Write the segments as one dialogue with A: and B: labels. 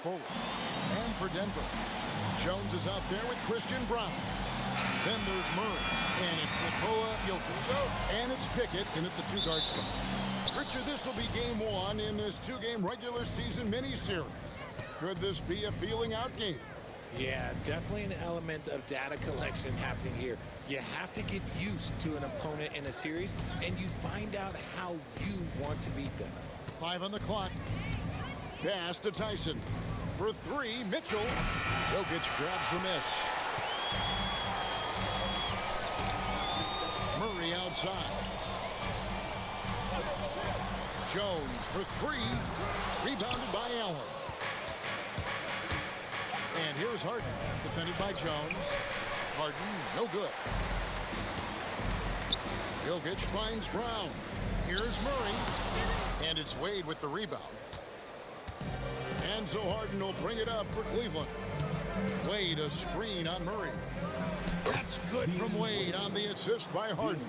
A: Forward. And for Denver, Jones is out there with Christian Brown. Then there's Murray. And it's Nikola Jokic. And it's Pickett in at the two-guard spot. Richard, this will be game one in this two-game regular season mini-series. Could this be a feeling-out game?
B: Yeah, definitely an element of data collection happening here. You have to get used to an opponent in a series, and you find out how you want to beat them.
A: 5 on the clock. Pass to Tyson. For 3, Mitchell. Jokic grabs the miss. Murray outside. Jones for 3. Rebounded by Allen. And here's Harden, defended by Jones. Harden, no good. Jokic finds Brown. Here's Murray. And it's Wade with the rebound. And so Harden will bring it up for Cleveland. Wade, a screen on Murray. That's good from Wade on the assist by Harden.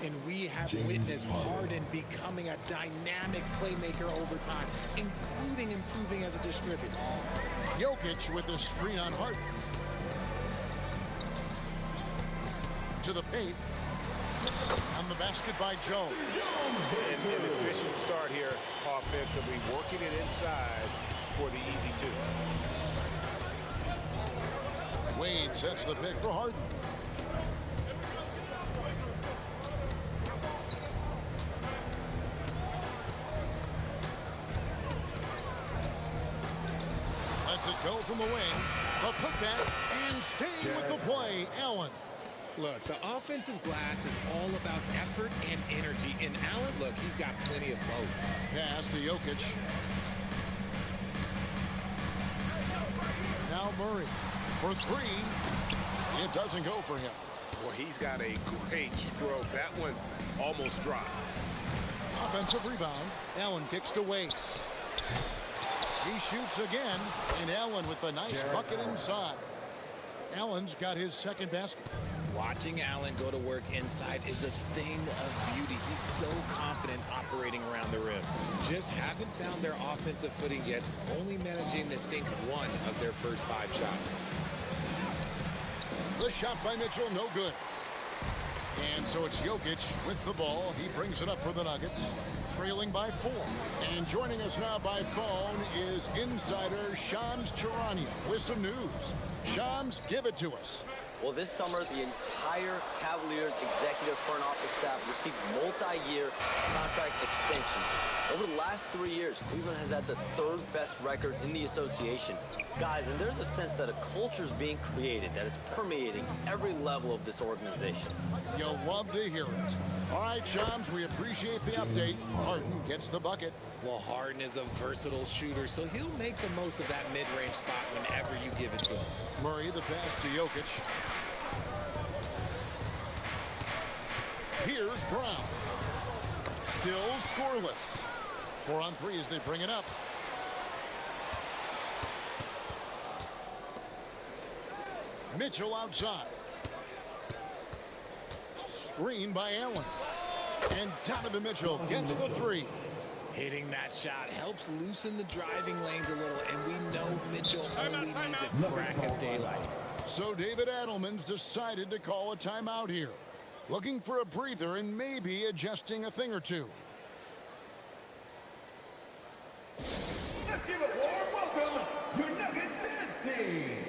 B: And we have witnessed Harden becoming a dynamic playmaker over time, including improving as a distributor.
A: Jokic with the screen on Harden. To the paint. On the basket by Jones.
C: An efficient start here offensively, working it inside for the easy 2.
A: Wade sets the pick for Harden. Lets it go from the wing. The putback and staying with the play, Allen.
B: Look, the offensive glass is all about effort and energy. And Allen, look, he's got plenty of both.
A: Pass to Jokic. Now Murray for 3. It doesn't go for him.
C: Well, he's got a great stroke. That one almost dropped.
A: Offensive rebound. Allen kicks to Wade. He shoots again, and Allen with the nice bucket inside. Allen's got his second basket.
B: Watching Allen go to work inside is a thing of beauty. He's so confident operating around the rim. Just haven't found their offensive footing yet, only managing to sink 1 of their first 5 shots.
A: The shot by Mitchell, no good. And so it's Jokic with the ball. He brings it up for the Nuggets, trailing by 4. And joining us now by phone is insider Shams Charania with some news. Shams, give it to us.
D: Well, this summer, the entire Cavaliers executive front office staff received multi-year contract extensions. Over the last 3 years, Cleveland has had the 3rd best record in the association. Guys, and there's a sense that a culture is being created that is permeating every level of this organization.
A: You'll love to hear it. All right, Shams, we appreciate the update. Harden gets the bucket.
B: Well, Harden is a versatile shooter, so he'll make the most of that mid-range spot whenever you give it to him.
A: Murray, the pass to Jokic. Here's Brown. Still scoreless. 4 on 3 as they bring it up. Mitchell outside. Screen by Allen. And Donovan Mitchell gets the 3.
B: Hitting that shot helps loosen the driving lanes a little, and we know Mitchell only needs a crack of daylight.
A: So David Adelman's decided to call a timeout here. Looking for a breather and maybe adjusting a thing or two.
E: Let's give a warm welcome, your Nuggets dance team.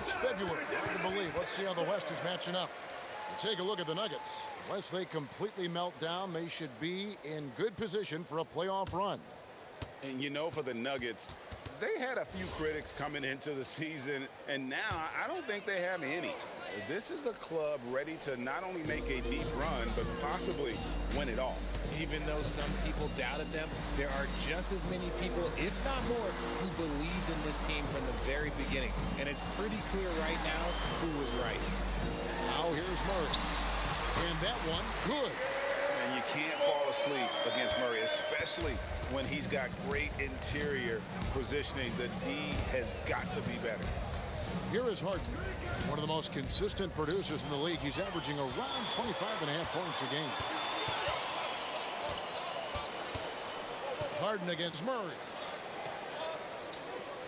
A: It's February. Hard to believe. Let's see how the West is matching up. Take a look at the Nuggets. Unless they completely melt down, they should be in good position for a playoff run.
F: And you know, for the Nuggets, they had a few critics coming into the season, and now I don't think they have any. This is a club ready to not only make a deep run, but possibly win it all.
B: Even though some people doubted them, there are just as many people, if not more, who believed in this team from the very beginning. And it's pretty clear right now who was right.
A: Now here's Murray. And that one, good.
F: And you can't fall asleep against Murray, especially when he's got great interior positioning. The D has got to be better.
A: Here is Harden, one of the most consistent producers in the league. He's averaging around 25.5 points a game. Harden against Murray.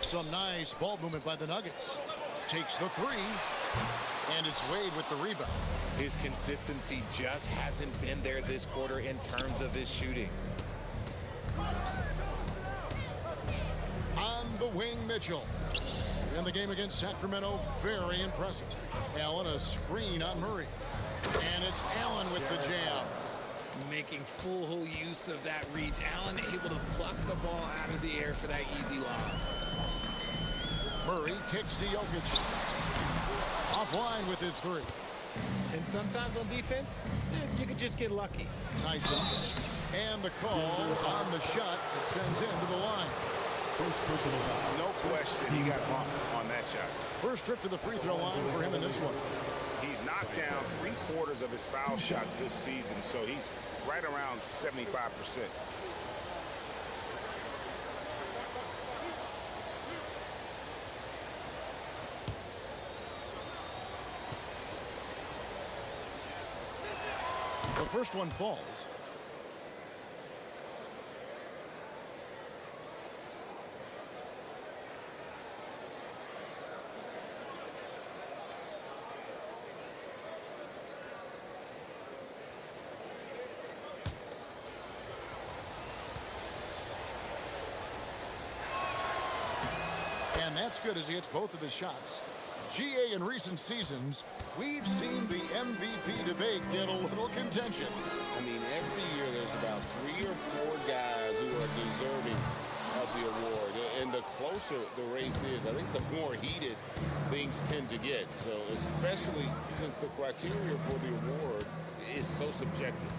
A: Some nice ball movement by the Nuggets. Takes the three, and it's Wade with the rebound.
B: His consistency just hasn't been there this quarter in terms of his shooting.
A: On the wing, Mitchell. In the game against Sacramento, very impressive. Allen, a screen on Murray. And it's Allen with the jam.
B: Making full use of that reach. Allen able to pluck the ball out of the air for that easy lob.
A: Murray kicks to Jokic. Offline with his three.
B: And sometimes on defense, you could just get lucky.
A: Tyson. And the call on the shot that sends him to the line.
F: No question he got bumped on that shot.
A: First trip to the free throw line for him in this one.
F: He's knocked down 3/4 of his foul shots this season, so he's right around 75%.
A: The first one falls. And that's good as he hits both of his shots. GA, in recent seasons, we've seen the MVP debate get a little contention.
G: I mean, every year there's about 3 or 4 guys who are deserving of the award. And the closer the race is, I think the more heated things tend to get. So especially since the criteria for the award is so subjective.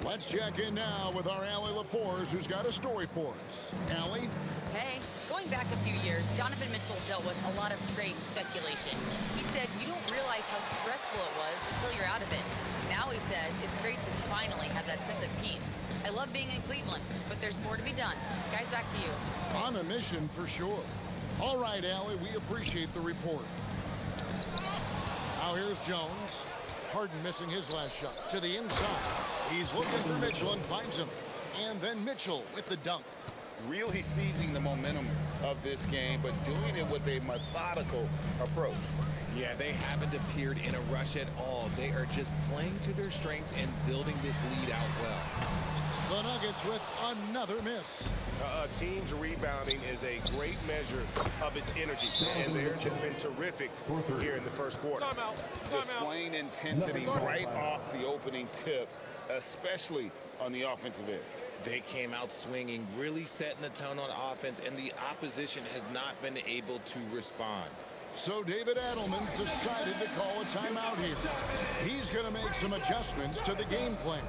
A: Let's check in now with our Allie LaForce, who's got a story for us. Allie?
H: Hey, going back a few years, Donovan Mitchell dealt with a lot of trade speculation. He said you don't realize how stressful it was until you're out of it. Now he says it's great to finally have that sense of peace. I love being in Cleveland, but there's more to be done. Guys, back to you.
A: On a mission for sure. All right, Allie, we appreciate the report. Now here's Jones. Harden missing his last shot to the inside. He's looking for Mitchell and finds him. And then Mitchell with the dunk.
F: Really seizing the momentum of this game, but doing it with a methodical approach.
B: Yeah, they haven't appeared in a rush at all. They are just playing to their strengths and building this lead out well.
A: The Nuggets with another miss.
C: A team's rebounding is a great measure of its energy, and theirs has been terrific here in the first quarter.
F: Displaying intensity right off the opening tip, especially on the offensive end.
B: They came out swinging, really setting the tone on offense, and the opposition has not been able to respond.
A: So David Adelman decided to call a timeout here. He's going to make some adjustments to the game plan.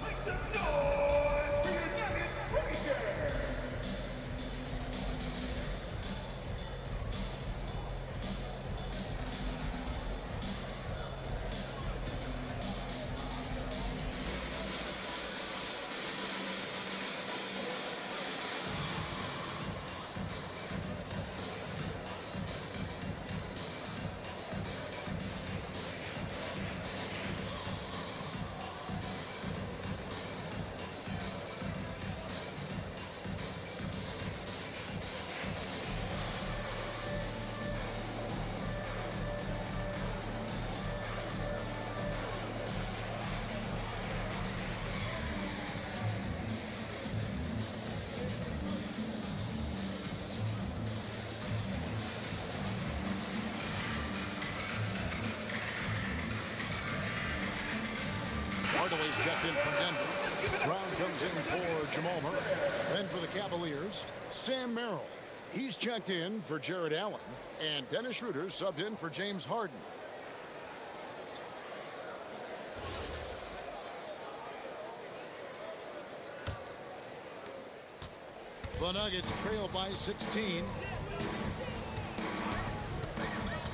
A: Hardaway's checked in from Denver. Brown comes in for Jamal Murray. Then for the Cavaliers, Sam Merrill. He's checked in for Jarrett Allen. And Dennis Schroeder subbed in for James Harden. The Nuggets trail by 16.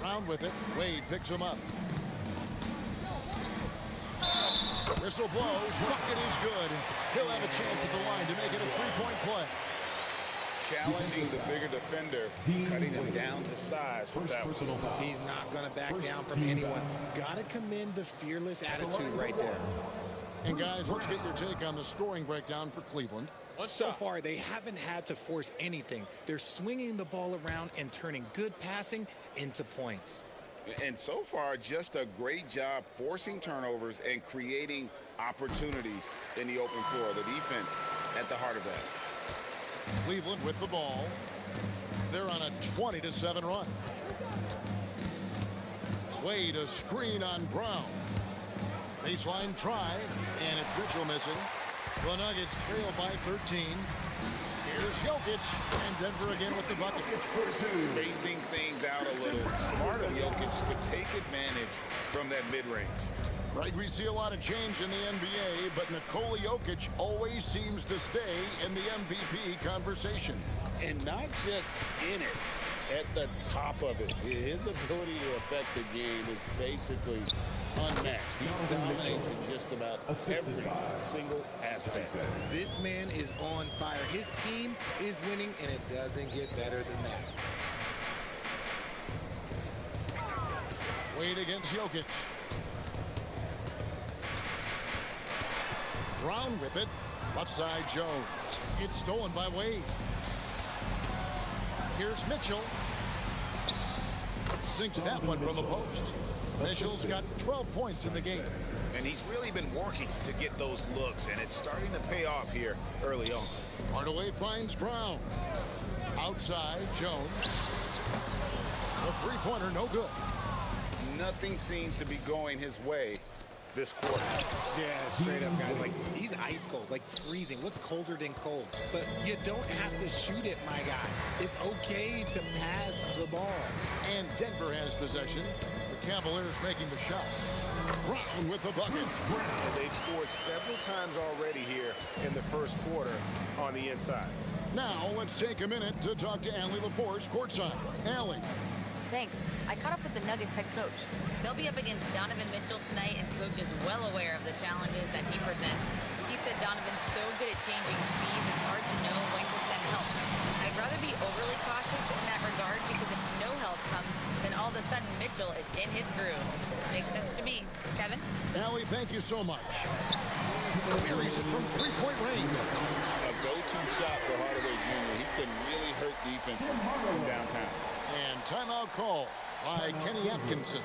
A: Brown with it. Wade picks him up. Whistle blows. Bucket is good. He'll have a chance at the line to make it a three-point play.
F: Challenging the bigger defender, cutting him down to size with that one.
B: He's not going to back down from anyone. Got to commend the fearless attitude right there.
A: And guys, let's get your take on the scoring breakdown for Cleveland.
B: So far, they haven't had to force anything. They're swinging the ball around and turning good passing into points.
F: And so far, just a great job forcing turnovers and creating opportunities in the open floor. The defense at the heart of that.
A: Cleveland with the ball. They're on a 20-7 run. Wade, a screen on Brown. Baseline try, and it's Mitchell missing. The Nuggets trail by 13. Here's Jokic, and Denver again with the bucket.
F: Spacing things out a little. Smart of Jokic to take advantage from that mid-range.
A: Right, we see a lot of change in the NBA, but Nikola Jokic always seems to stay in the MVP conversation.
G: And not just in it, at the top of it. His ability to affect the game is basically unmatched. He dominates in just about every single aspect.
B: This man is on fire. His team is winning, and it doesn't get better than that.
A: Wade against Jokic. Brown with it. Left side Jones. It's stolen by Wade. Here's Mitchell. Sinks that one from the post. Mitchell's got 12 points in the game.
F: And he's really been working to get those looks, and it's starting to pay off here early on.
A: Hardaway finds Brown. Outside, Jones. A three-pointer, no good.
F: Nothing seems to be going his way this quarter.
B: Yeah, straight up, guys. Like, he's ice cold, like freezing. What's colder than cold? But you don't have to shoot it, my guy. It's okay to pass the ball.
A: And Denver has possession. The Cavaliers making the shot. Brown with the bucket.
C: And they've scored several times already here in the first quarter on the inside.
A: Now, let's take a minute to talk to Allie LaForce courtside. Allie.
H: Thanks. I caught up with the Nuggets head coach. They'll be up against Donovan Mitchell tonight, and coach is well aware of the challenges that he presents. He said Donovan's so good at changing speeds, it's hard to know when to send help. I'd rather be overly cautious in that regard, because if no help comes, then all of a sudden Mitchell is in his groove. Makes sense to me. Kevin?
A: Allie, thank you so much. Buries it from three-point range.
G: A go-to shot for Hardaway Jr. He can really hurt defenses from downtown.
A: And timeout call by Kenny Atkinson.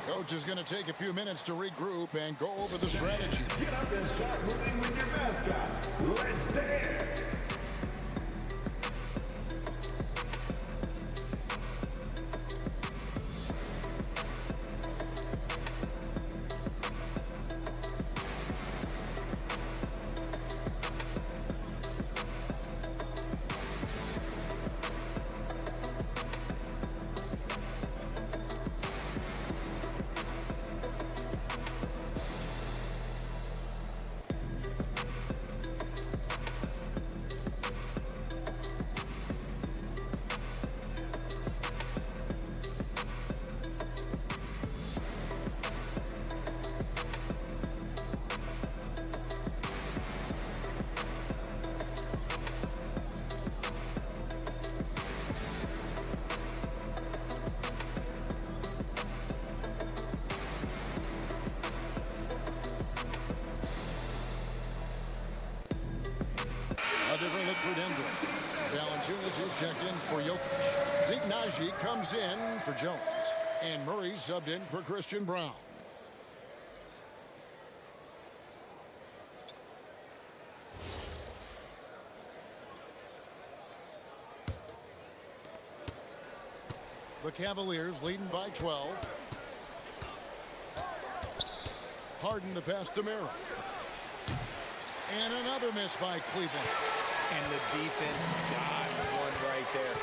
A: Coach is going to take a few minutes to regroup and go over the strategy.
E: Get up and start moving with your mascot. Let's dance.
A: A different look for Denver. Valanciunas is checked in for Jokic. Zeke Naji comes in for Jones. And Murray subbed in for Christian Brown. The Cavaliers leading by 12. Harden the pass to Merrill. And another miss by Cleveland.
B: And the defense dodged one right there.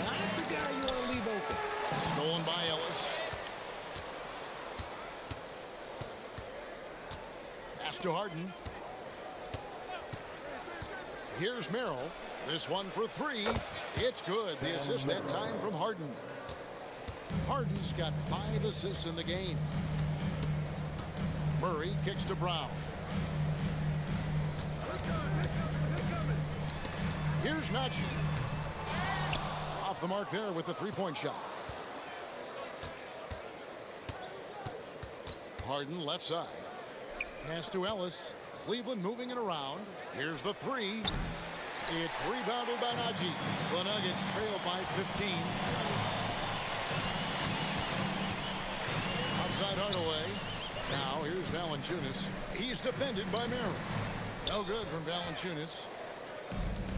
B: Not the guy you want to leave open.
A: Stolen by Ellis. Pass to Harden. Here's Merrill. This one for three. It's good. The assist that time from Harden. Harden's got 5 assists in the game. Murray kicks to Brown. Here's Najee. Off the mark there with the three-point shot. Harden left side. Pass to Ellis. Cleveland moving it around. Here's the three. It's rebounded by Najee. The Nuggets trail by 15. Outside Hardaway. Now here's Valanciunas. He's defended by Merrill. No good from Valanciunas.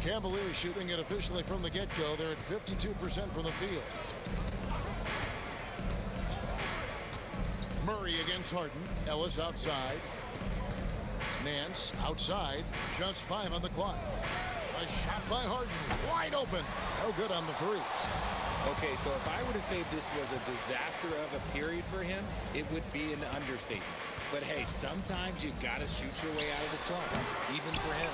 A: Cavaliers shooting it officially from the get-go. They're at 52% from the field. Murray against Harden. Ellis outside. Nance outside. Just 5 on the clock. A shot by Harden. Wide open. No good on the three.
B: Okay, so if I were to say this was a disaster of a period for him, it would be an understatement. But hey, sometimes you got to shoot your way out of the slump, even for him.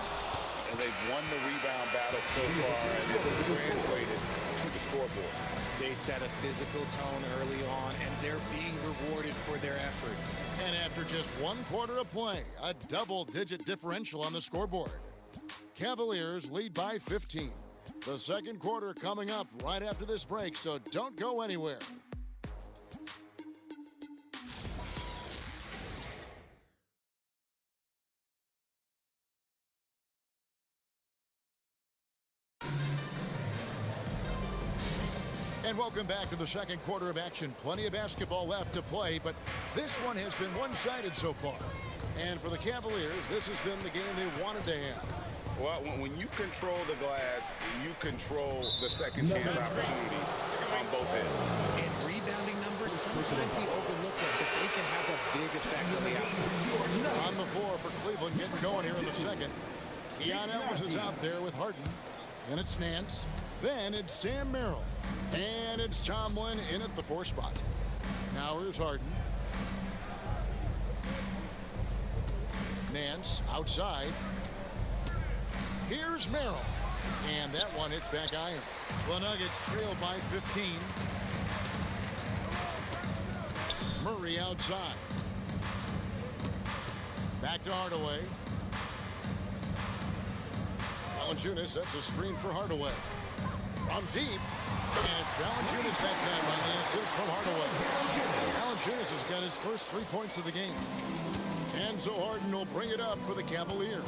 F: And they've won the rebound battle so far, and it's translated to the scoreboard.
B: They set a physical tone early on, and they're being rewarded for their efforts.
A: And after just 1 quarter of play, a double-digit differential on the scoreboard. Cavaliers lead by 15. The second quarter coming up right after this break, so don't go anywhere. And welcome back to the second quarter of action. Plenty of basketball left to play, but this one has been one-sided so far. And for the Cavaliers, this has been the game they wanted to have.
F: Well, when you control the glass, you control the second chance opportunities on both ends.
B: And rebounding numbers, sometimes we overlook them, but they can have a big effect on the outcome.
A: On the floor for Cleveland, getting going here in the second. Keon Ellis is out there with Harden. And it's Nance. Then it's Sam Merrill. And it's Tomlin in at the 4 spot. Now here's Harden. Nance outside. Here's Merrill. And that one hits back iron. The Nuggets trail by 15. Murray outside. Back to Hardaway. Valanciunas sets a screen for Hardaway. From deep. And it's Valanciunas that time on the assist from Hardaway. Valanciunas has got his first 3 points of the game. And so Harden will bring it up for the Cavaliers.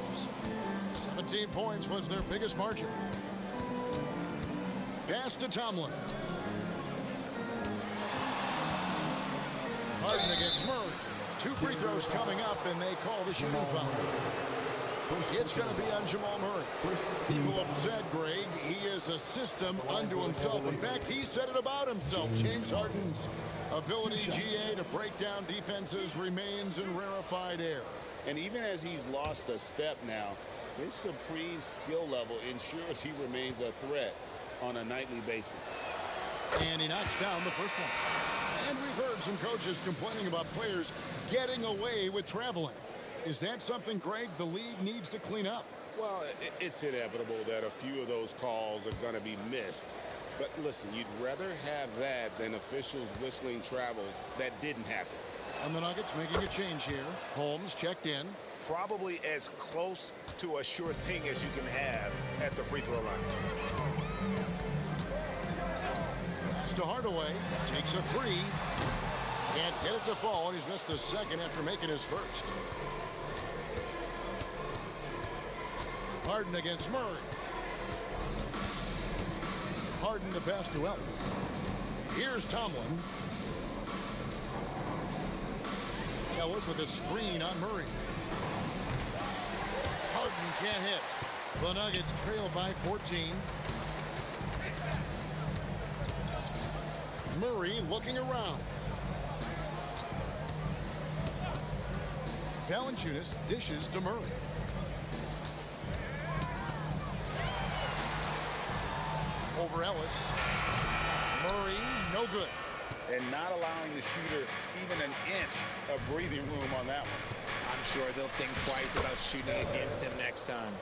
A: 17 points was their biggest margin. Pass to Tomlin. Harden against Murray. 2 free throws coming up, and they call the shooting foul. It's going to be on Jamal Murray. People have said, Greg, he is a system unto himself. In fact, he said it about himself. James Harden's ability, GA, to break down defenses remains in rarefied air.
G: And even as he's lost a step now, his supreme skill level ensures he remains a threat on a nightly basis.
A: And he knocks down the first one. And we've heard some coaches complaining about players getting away with traveling. Is that something, Greg, the league needs to clean up?
G: Well, it's inevitable that a few of those calls are going to be missed. But listen, you'd rather have that than officials whistling travels that didn't happen.
A: And the Nuggets making a change here. Holmes checked in.
C: Probably as close to a sure thing as you can have at the free throw line.
A: Pass to Hardaway. Takes a three. Can't get it to fall, and he's missed the second after making his first. Harden against Murray. Harden the pass to Ellis. Here's Tomlin. Ellis with a screen on Murray. Harden can't hit. The Nuggets trail by 14. Murray looking around. Valanciunas dishes to Murray. Ellis. Murray, no good.
F: And not allowing the shooter even an inch of breathing room on that one.
B: I'm sure they'll think twice about shooting against him next time.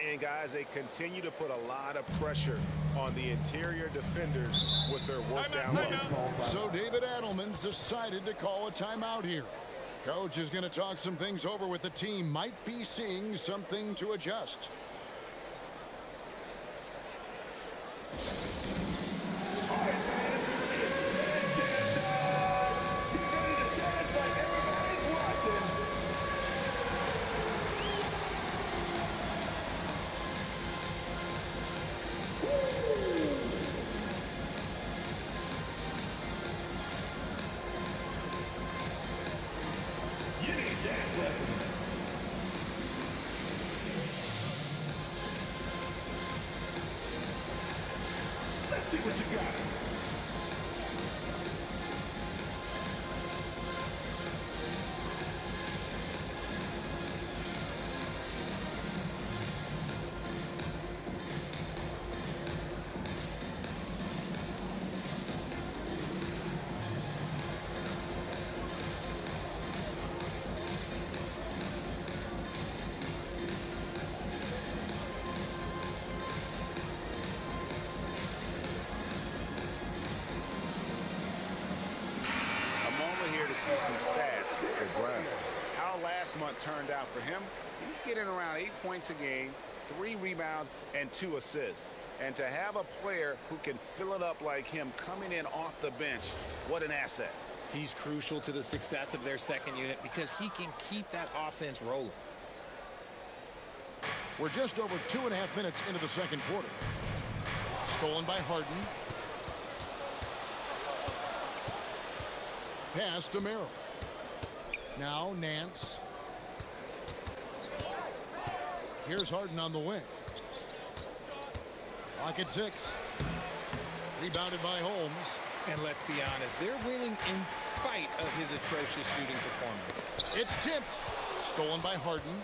C: And guys, they continue to put a lot of pressure on the interior defenders with their work down low.
A: So David Adelman's decided to call a timeout here. Coach is going to talk some things over with the team. Might be seeing something to adjust.
E: Let's see what you got.
C: See some stats for Brown. How last month turned out for him, he's getting around 8 points a game, 3 rebounds, and 2 assists. And to have a player who can fill it up like him coming in off the bench, what an asset.
B: He's crucial to the success of their second unit because he can keep that offense rolling.
A: We're just over 2.5 minutes into the second quarter. Stolen by Harden. Pass to Merrill. Now Nance. Here's Harden on the wing. Clock at 6. Rebounded by Holmes.
B: And let's be honest, they're winning in spite of his atrocious shooting performance.
A: It's tipped. Stolen by Harden.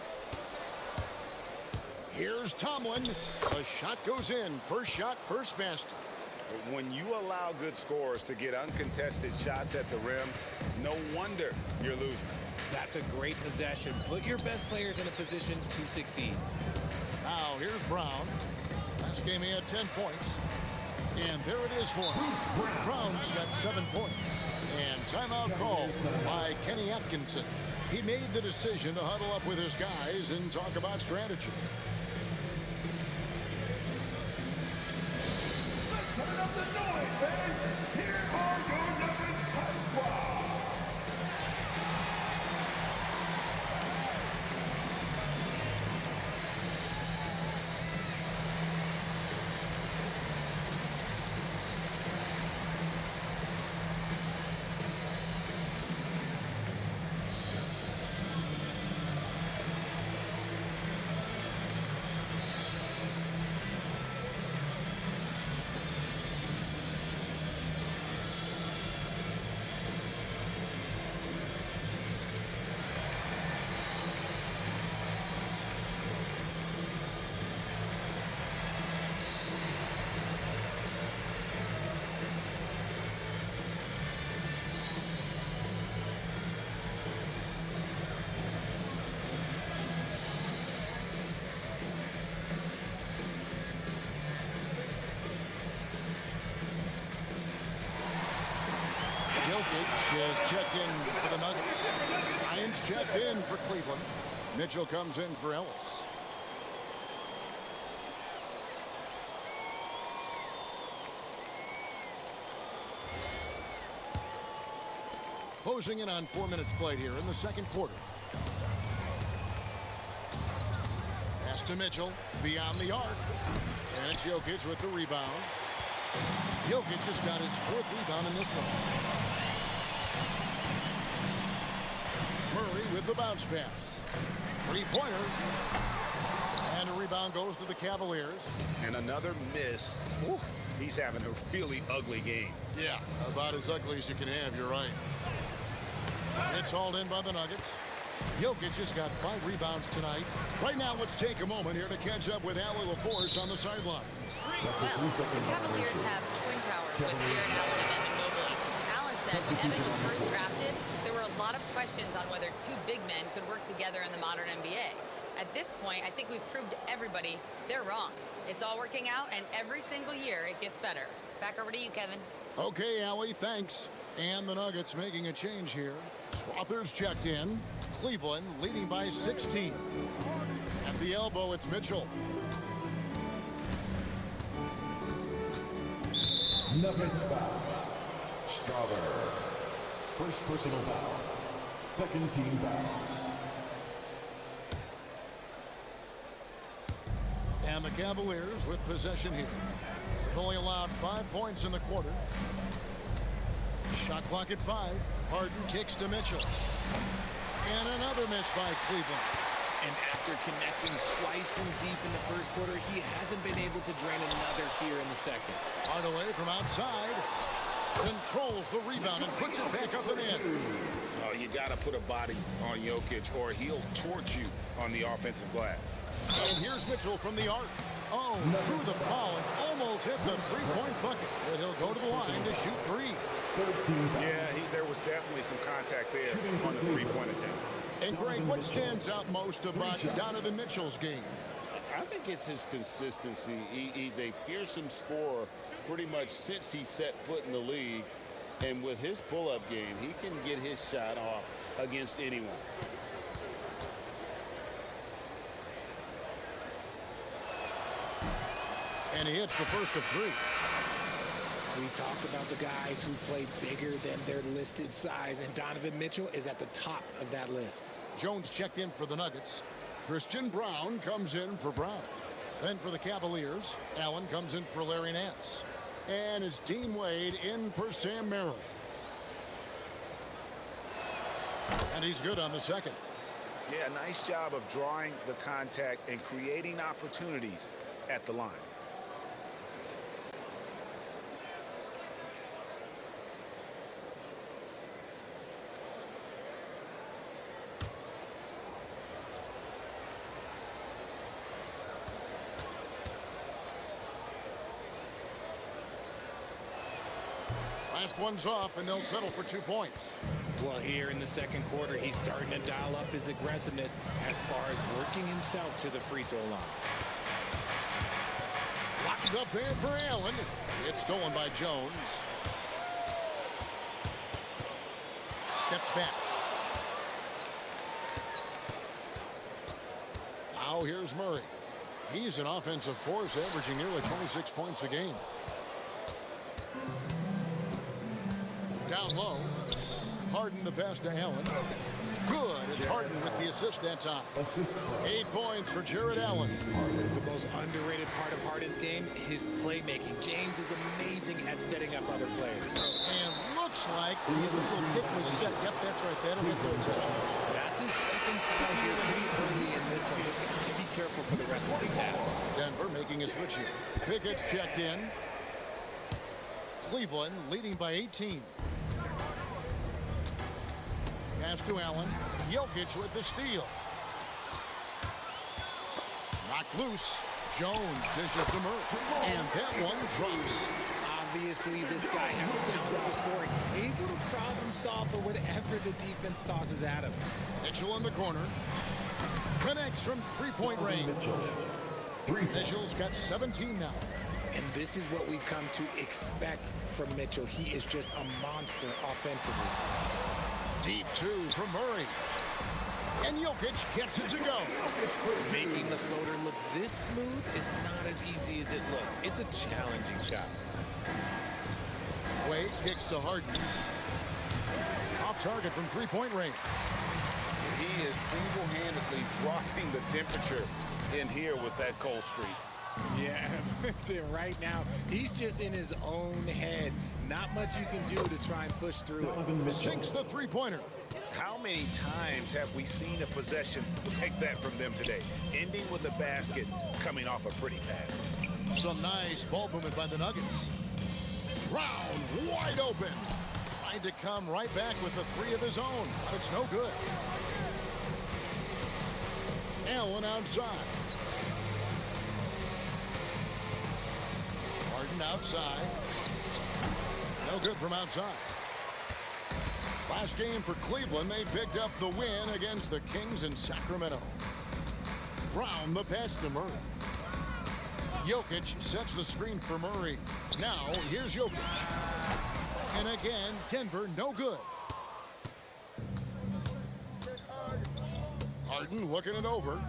A: Here's Tomlin. The shot goes in. First shot, first basket.
C: When you allow good scorers to get uncontested shots at the rim, no wonder you're losing.
B: That's a great possession. Put your best players in a position to succeed.
A: Now here's Brown. Last game he had 10 points. And there it is for him. Brown's got 7 points. And timeout called by Kenny Atkinson. He made the decision to huddle up with his guys and talk about strategy.
E: Turn up the noise, fans. Here are your numbers high squad.
A: Jokic is checked in for the Nuggets. Ryan's checked in for Cleveland. Mitchell comes in for Ellis. Closing in on 4 minutes played here in the second quarter. Pass to Mitchell beyond the arc. And it's Jokic with the rebound. Jokic just got his 4th rebound in this one. Murray with the bounce pass. 3-pointer. And a rebound goes to the Cavaliers.
C: And another miss. Oof, he's having a really ugly game.
A: Yeah, about as ugly as you can have, you're right. It's hauled in by the Nuggets. Jokic has got 5 rebounds tonight. Right now, let's take a moment here to catch up with Allen LaForce on the sideline.
H: Well, the Cavaliers have twin towers with Jarrett Allen and Evan Mobley. Allen said when Evan was first drafted, there were a lot of questions on whether 2 big men could work together in the modern NBA. At this point, I think we've proved to everybody they're wrong. It's all working out, and every single year it gets better. Back over to you, Kevin.
A: Okay, Allie, thanks. And the Nuggets making a change here. Strother's checked in. Cleveland leading by 16. At the elbow, it's Mitchell.
E: Nuggets foul. Strother. First personal foul. Second team foul.
A: And the Cavaliers with possession here. They've only allowed 5 points in the quarter. Shot clock at 5. Harden kicks to Mitchell. And another miss by Cleveland.
B: And after connecting twice from deep in the first quarter, he hasn't been able to drain another here in the second.
A: Hardaway from outside. Controls the rebound and puts it back up and in.
F: Oh, you got to put a body on Jokic or he'll torch you on the offensive glass.
A: And here's Mitchell from the arc. Oh, drew the foul and almost hit the three-point bucket. But he'll go to the line to shoot 3.
F: Yeah, there was definitely some contact there on the three-point attempt.
A: And Greg, what stands out most about Donovan Mitchell's game?
G: I think it's his consistency. He's a fearsome scorer pretty much since he set foot in the league. And with his pull-up game, he can get his shot off against anyone.
A: And he hits the first of 3.
B: We talked about the guys who play bigger than their listed size, and Donovan Mitchell is at the top of that list.
A: Jones checked in for the Nuggets. Christian Brown comes in for Brown. Then for the Cavaliers, Allen comes in for Larry Nance. And it's Dean Wade in for Sam Merrill. And he's good on the second.
C: Yeah, nice job of drawing the contact and creating opportunities at the line.
A: Last one's off, and they'll settle for 2 points.
B: Well, here in the second quarter, he's starting to dial up his aggressiveness as far as working himself to the free throw line.
A: Locked up there for Allen. It's stolen by Jones. Steps back. Now here's Murray. He's an offensive force, averaging nearly 26 points a game. Down low. Harden the pass to Allen. Good. It's Harden with the assist that time. 8 points for Jarrett Allen.
B: The most underrated part of Harden's game, his playmaking. James is amazing at setting up other players.
A: And looks like the little pick was set. Yep, that's right. That'll get their attention.
B: That's his second foul here pretty early in this one. He's got to be careful for the rest of this half.
A: Denver making a switch here. Pickett's checked in. Cleveland leading by 18. Pass to Allen. Jokic with the steal. Knocked loose. Jones dishes to Murray. And that one drops.
B: Obviously, this guy has a talent for scoring. Able to problem solve for whatever the defense tosses at him.
A: Mitchell in the corner. Connects from three-point range. Mitchell's got 17 now.
B: And this is what we've come to expect from Mitchell. He is just a monster offensively.
A: Deep 2 from Murray. And Jokic gets it to go.
B: Making the floater look this smooth is not as easy as it looked. It's a challenging shot.
A: Wade kicks to Harden. Off target from three-point range.
F: He is single-handedly dropping the temperature in here with that cold streak.
B: Yeah, right now, he's just in his own head. Not much you can do to try and push through it.
A: Sinks the three-pointer.
C: How many times have we seen a possession like that from them today? Ending with a basket, coming off a pretty pass.
A: Some nice ball movement by the Nuggets. Brown wide open. Tried to come right back with the 3 of his own, but it's no good. Allen outside. Harden outside. No good from outside. Last game for Cleveland, they picked up the win against the Kings in Sacramento. Brown the pass to Murray. Jokic sets the screen for Murray. Now here's Jokic. And again, Denver no good. Harden looking it over.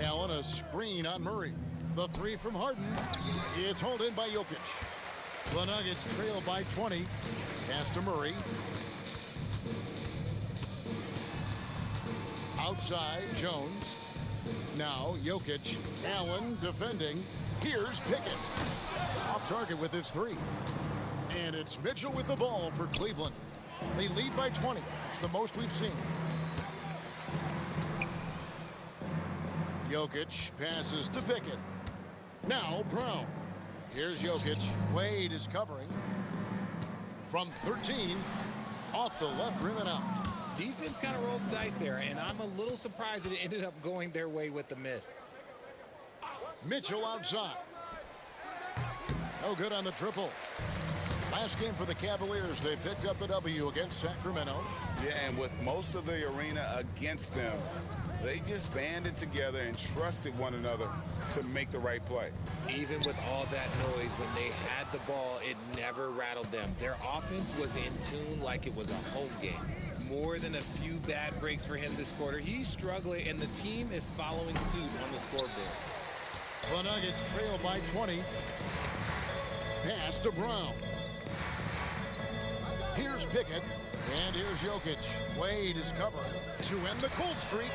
A: Allen a screen on Murray. The three from Harden. It's hauled in by Jokic. The Nuggets trail by 20. Pass to Murray. Outside, Jones. Now, Jokic. Allen defending. Here's Pickett. Off target with his three. And it's Mitchell with the ball for Cleveland. They lead by 20. It's the most we've seen. Jokic passes to Pickett. Now, Brown. Here's Jokic. Wade is covering. From 13, off the left rim and out.
B: Defense kind of rolled the dice there, and I'm a little surprised that it ended up going their way with the miss.
A: Mitchell outside. No good on the triple. Last game for the Cavaliers, they picked up the W against Sacramento.
F: Yeah, and with most of the arena against them, they just banded together and trusted one another to make the right play.
B: Even with all that noise, when they had the ball, it never rattled them. Their offense was in tune like it was a home game. More than a few bad breaks for him this quarter. He's struggling, and the team is following suit on the scoreboard.
A: The Nuggets trail by 20. Pass to Brown. Here's Pickett, and here's Jokic. Wade is covering to end the cold streak.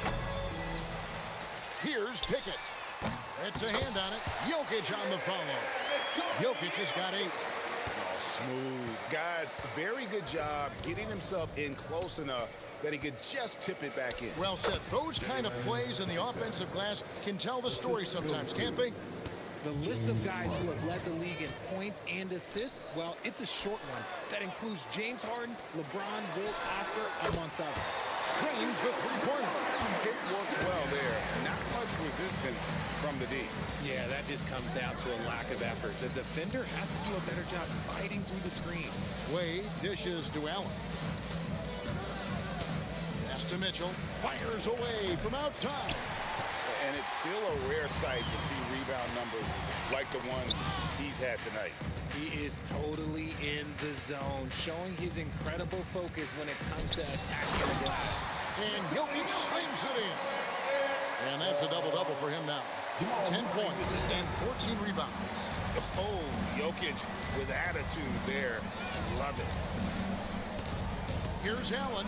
A: Here's Pickett. It's a hand on it. Jokic on the follow. Jokic has got 8.
C: Smooth. Guys, very good job getting himself in close enough that he could just tip it back in.
A: Well said. Those kind of plays in the offensive glass can tell the story sometimes, can't they?
B: The list of guys who have led the league in points and assists, well, it's a short one. That includes James Harden, LeBron, Wilt, Oscar, amongst others.
A: Drains the three-pointer.
F: It works well there. Not much resistance from the D.
B: Yeah, that just comes down to a lack of effort. The defender has to do a better job fighting through the screen.
A: Wade dishes to Allen. Pass to Mitchell. Fires away from outside.
F: And it's still a rare sight to see rebound numbers like the one he's had tonight.
B: He is totally in the zone, showing his incredible focus when it comes to attacking the glass.
A: And Jokic slams it in. And that's a double-double for him now. 10 points and 14 rebounds.
F: Oh, Jokic with attitude there. Love it.
A: Here's Allen.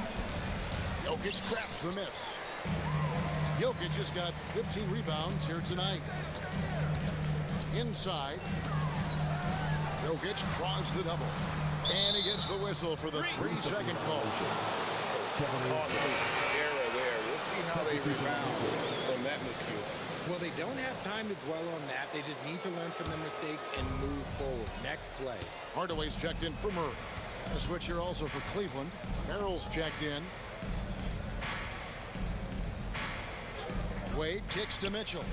A: Jokic craps the miss. Jokic has got 15 rebounds here tonight. Inside. Jokic tries the double. And he gets the whistle for the 3-second call.
F: Costly error there. We'll see how they rebound from that miscue.
B: Well, they don't have time to dwell on that. They just need to learn from their mistakes and move forward. Next play.
A: Hardaway's checked in for Murray. A switch here also for Cleveland. Merrill's checked in. Wade kicks to Mitchell.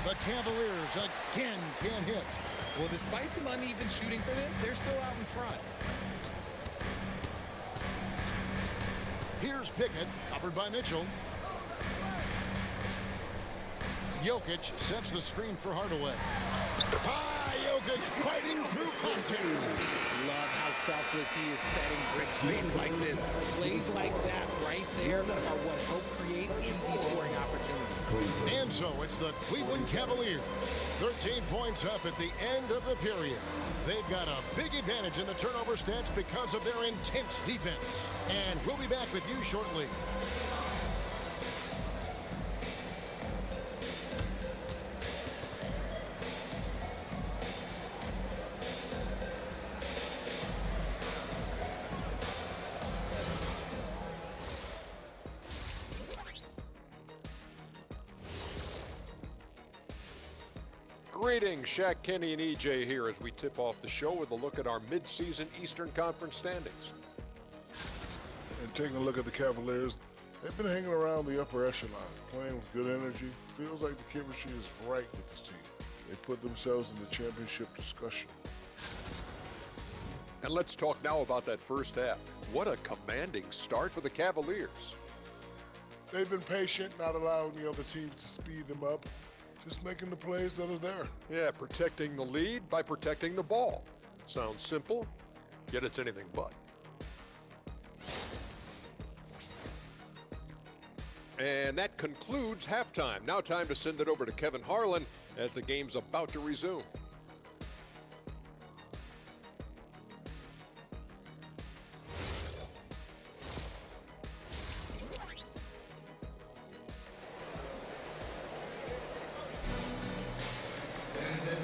A: The Cavaliers again can't hit.
B: Well, despite some uneven shooting for them, they're still out in front.
A: Here's Pickett, covered by Mitchell. Jokic sets the screen for Hardaway. Jokic fighting through contact.
B: Love how selfless he is setting brick screens like this. Plays like that right there are what help create easy scoring opportunities.
A: And so it's the Cleveland Cavaliers. 13 points up at the end of the period. They've got a big advantage in the turnover stats because of their intense defense. And we'll be back with you shortly.
I: Greetings, Shaq, Kenny, and EJ here as we tip off the show with a look at our midseason Eastern Conference standings.
J: And taking a look at the Cavaliers, They've been hanging around the upper echelon, playing with good energy. Feels like the chemistry is right with this team. They put themselves in the championship discussion.
I: And let's talk now about that first half. What a commanding start for the Cavaliers.
J: They've been patient, not allowing the other teams to speed them up, just making the plays that are there.
I: Yeah, protecting the lead by protecting the ball. Sounds simple, yet it's anything but. And that concludes halftime. Now time to send it over to Kevin Harlan as the game's about to resume.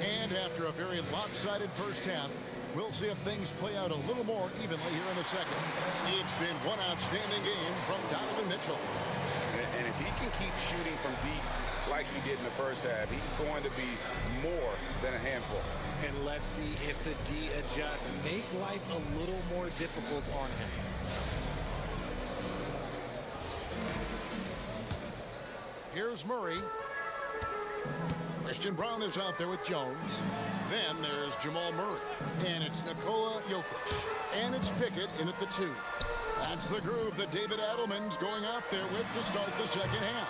A: And after a very lopsided first half, we'll see if things play out a little more evenly here in the second. It's been one outstanding game from Donovan Mitchell.
F: And if he can keep shooting from deep like he did in the first half, he's going to be more than a handful.
B: And let's see if the D adjusts, make life a little more difficult on him.
A: Here's Murray. Christian Brown is out there with Jones. Then there's Jamal Murray. And it's Nikola Jokic. And it's Pickett in at the 2. That's the groove that David Adelman's going out there with to start the second half.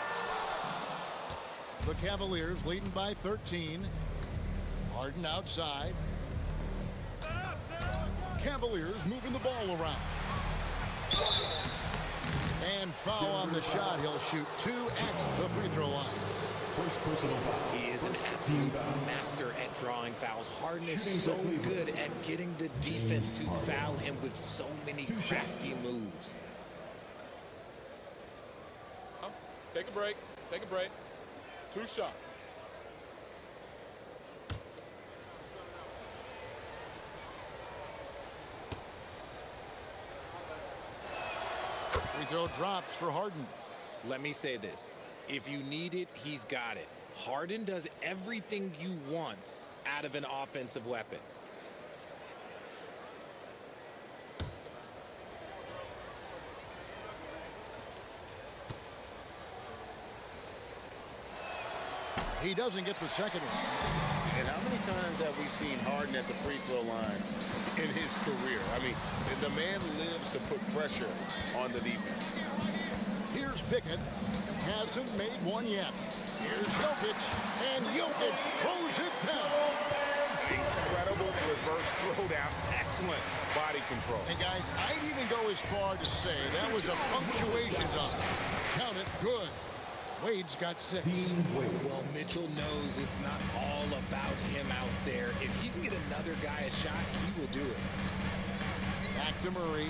A: The Cavaliers leading by 13. Harden outside. Cavaliers moving the ball around. And foul on the shot. He'll shoot 2 at the free throw line.
B: He is an absolute master at drawing fouls. Harden is so good at getting the defense to foul him with so many crafty moves.
G: Take a break. Take a break. 2 shots.
A: Free throw drops for Harden.
B: Let me say this. If you need it, he's got it. Harden does everything you want out of an offensive weapon.
A: He doesn't get the second one.
G: And how many times have we seen Harden at the free throw line in his career? I mean, the man lives to put pressure on the defense.
A: Here's Pickett. Hasn't made one yet. Here's Jokic. And Jokic throws it down.
F: Incredible reverse throwdown. Excellent body control.
A: And guys, I'd even go as far to say that was a punctuation dunk. Count it good. Wade's got 6.
B: Well, Mitchell knows it's not all about him out there. If he can get another guy a shot, he will do it.
A: Back to Murray.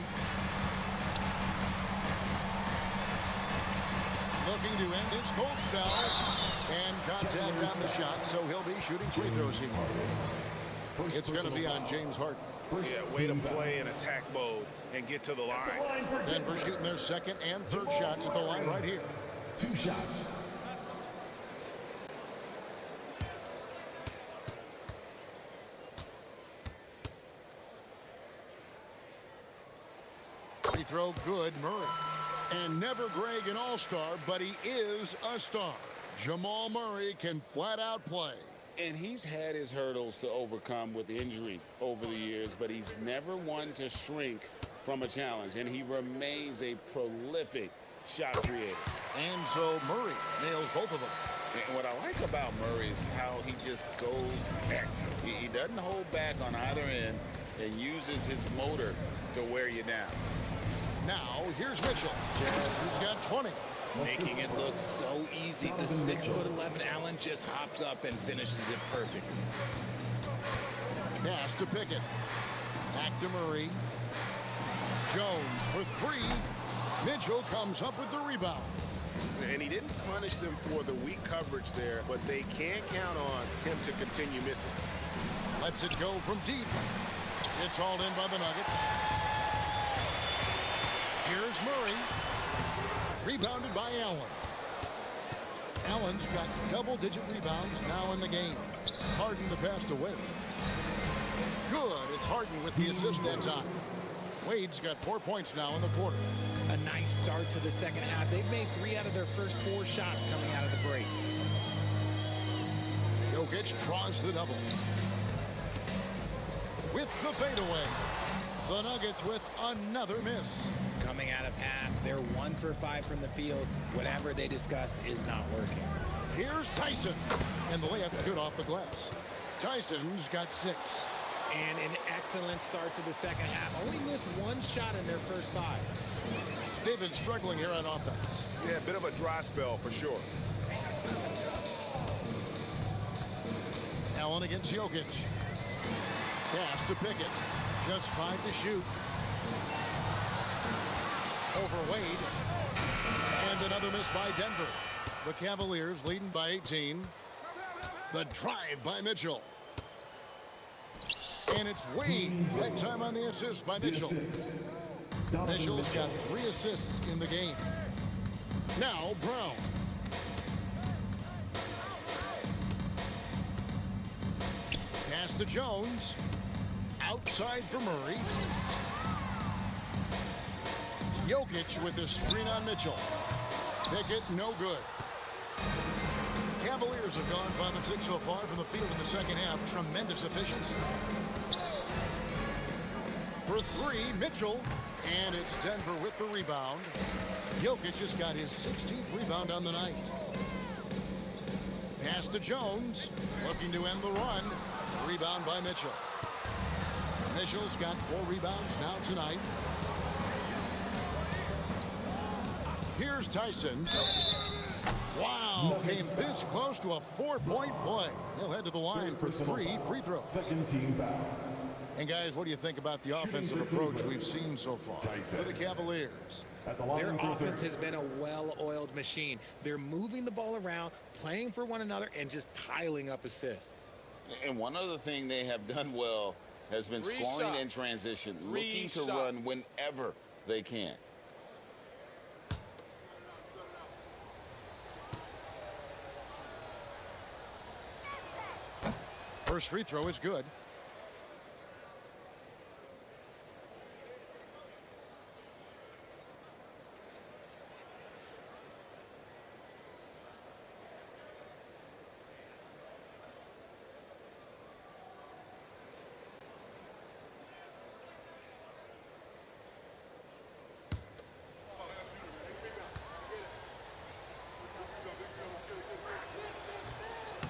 A: Looking to end his cold spell. And contact on the shot, so he'll be shooting free throws here. It's going to be on James Harden.
F: Yeah, way to play in attack mode and get to the line.
A: Denver shooting their second and third shots at the line right here.
E: 2 shots.
A: Free throw good, Murray. And never Greg an all-star, but he is a star. Jamal Murray can flat out play.
G: And he's had his hurdles to overcome with injury over the years, but he's never one to shrink from a challenge, and he remains a prolific shot creator.
A: And so Murray nails both of them.
G: And what I like about Murray is how he just goes back. He doesn't hold back on either end and uses his motor to wear you down.
A: Now, here's Mitchell. He's got 20.
B: Making it look so easy. The 6'11" Allen just hops up and finishes it perfectly.
A: Pass to Pickett. Back to Murray. Jones for 3. Mitchell comes up with the rebound.
F: And he didn't punish them for the weak coverage there, but they can't count on him to continue missing.
A: Lets it go from deep. It's hauled in by the Nuggets. Here's Murray. Rebounded by Allen. Allen's got double-digit rebounds now in the game. Harden the pass away. Good. It's Harden with the assist that time. Wade's got 4 points now in the quarter.
B: A nice start to the second half. They've made 3 out of their first 4 shots coming out of the break.
A: Jokic draws the double. With the fadeaway. The Nuggets with another miss.
B: Coming out of half, they're 1 for 5 from the field. Whatever they discussed is not working.
A: Here's Tyson. And the layup's good off the glass. Tyson's got 6.
B: And an excellent start to the second half. Only missed 1 shot in their first 5.
A: They've been struggling here on offense.
C: Yeah, a bit of a dry spell for sure.
A: Allen against Jokic. Pass to Pickett. Just 5 to shoot. Over Wade. And another miss by Denver. The Cavaliers leading by 18. The drive by Mitchell. And it's Wade. That time on the assist by Mitchell. Mitchell's got 3 assists in the game. Now Brown. Pass to Jones. Outside for Murray. Jokic with the screen on Mitchell. Pickett, no good. The Cavaliers have gone 5 of 6 so far from the field in the second half. Tremendous efficiency. For 3, Mitchell. And it's Denver with the rebound. Jokic just got his 16th rebound on the night. Pass to Jones. Looking to end the run. Rebound by Mitchell. Mitchell's got 4 rebounds now tonight. Here's Tyson. Wow, came this close to a 4-point play. He'll head to the line for 3 free throws.
E: Second team foul.
A: And guys, what do you think about the offensive approach we've seen so far for the Cavaliers?
B: Their offense has been a well-oiled machine. They're moving the ball around, playing for one another, and just piling up assists.
G: And one other thing they have done well has been scoring in transition, looking to run whenever they can.
A: First free throw is good.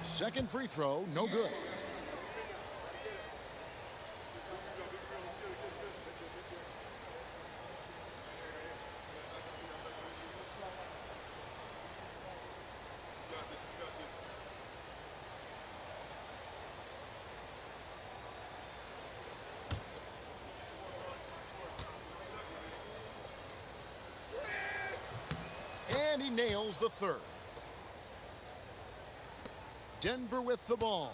A: Second free throw, no good. And he nails the third. Denver with the ball.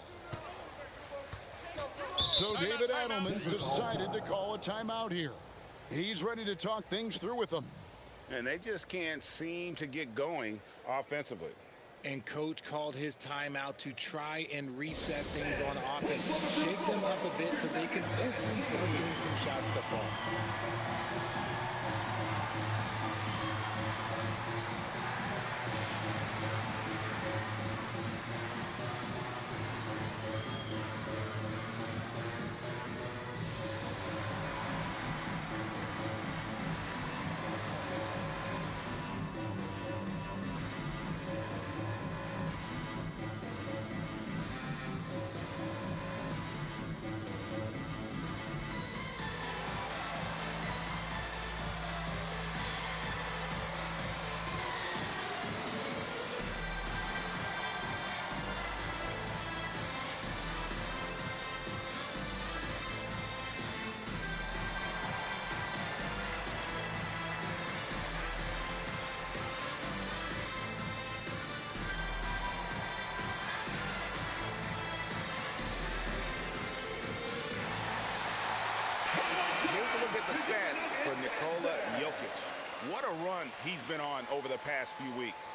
A: So David Adelman's decided to call a timeout here. He's ready to talk things through with them.
C: And they just can't seem to get going offensively.
B: And coach called his timeout to try and reset things on offense. Shake them up a bit so they can hopefully start getting some shots to fall.
C: Look at the stats for Nikola Jokic. What a run he's been on over the past few weeks.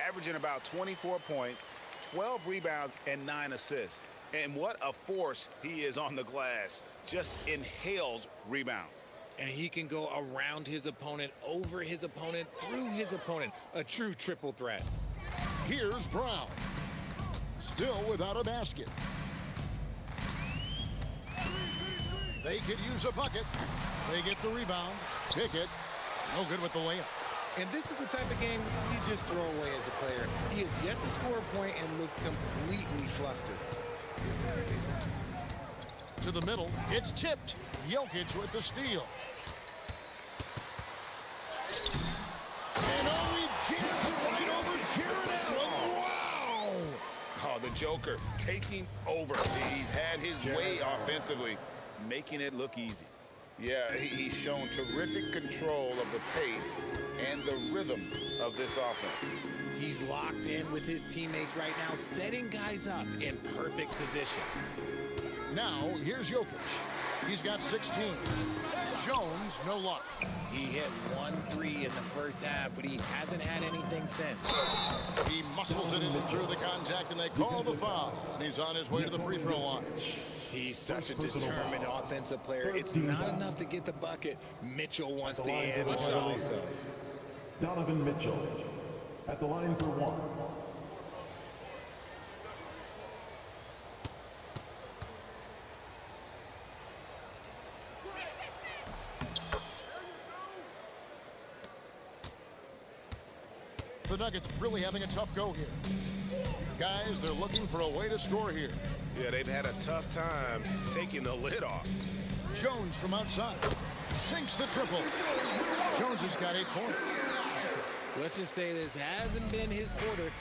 C: Averaging about 24 points, 12 rebounds, and 9 assists. And what a force he is on the glass. Just inhales rebounds.
B: And he can go around his opponent, over his opponent, through his opponent. A true triple threat.
A: Here's Brown. Still without a basket. They could use a bucket. They get the rebound. Pickett, no good with the layup.
B: And this is the type of game you just throw away as a player. He has yet to score a point and looks completely flustered.
A: To the middle, it's tipped. Jokic with the steal. And he jams it right over Jarrett Allen. Wow!
F: Oh, the Joker taking over. He's had his way offensively, making it look easy. Yeah, he's shown terrific control of the pace and the rhythm of this offense.
B: He's locked in with his teammates right now, setting guys up in perfect position.
A: Now, here's Jokic. He's got 16. Jones, no luck.
B: He hit 1-3 in the first half, but he hasn't had anything since.
A: He muscles it in through the contact, and they call the foul. And he's on his way to the free throw line.
B: He's such a determined offensive player. It's not enough to get the bucket. Mitchell wants the end also.
E: Donovan Mitchell at the line for one.
A: The Nuggets really having a tough go here. Guys, they're looking for a way to score here.
F: Yeah, they've had a tough time taking the lid off.
A: Jones from outside. Sinks the triple. Jones has got 8 points.
B: Let's just say this hasn't been his quarter.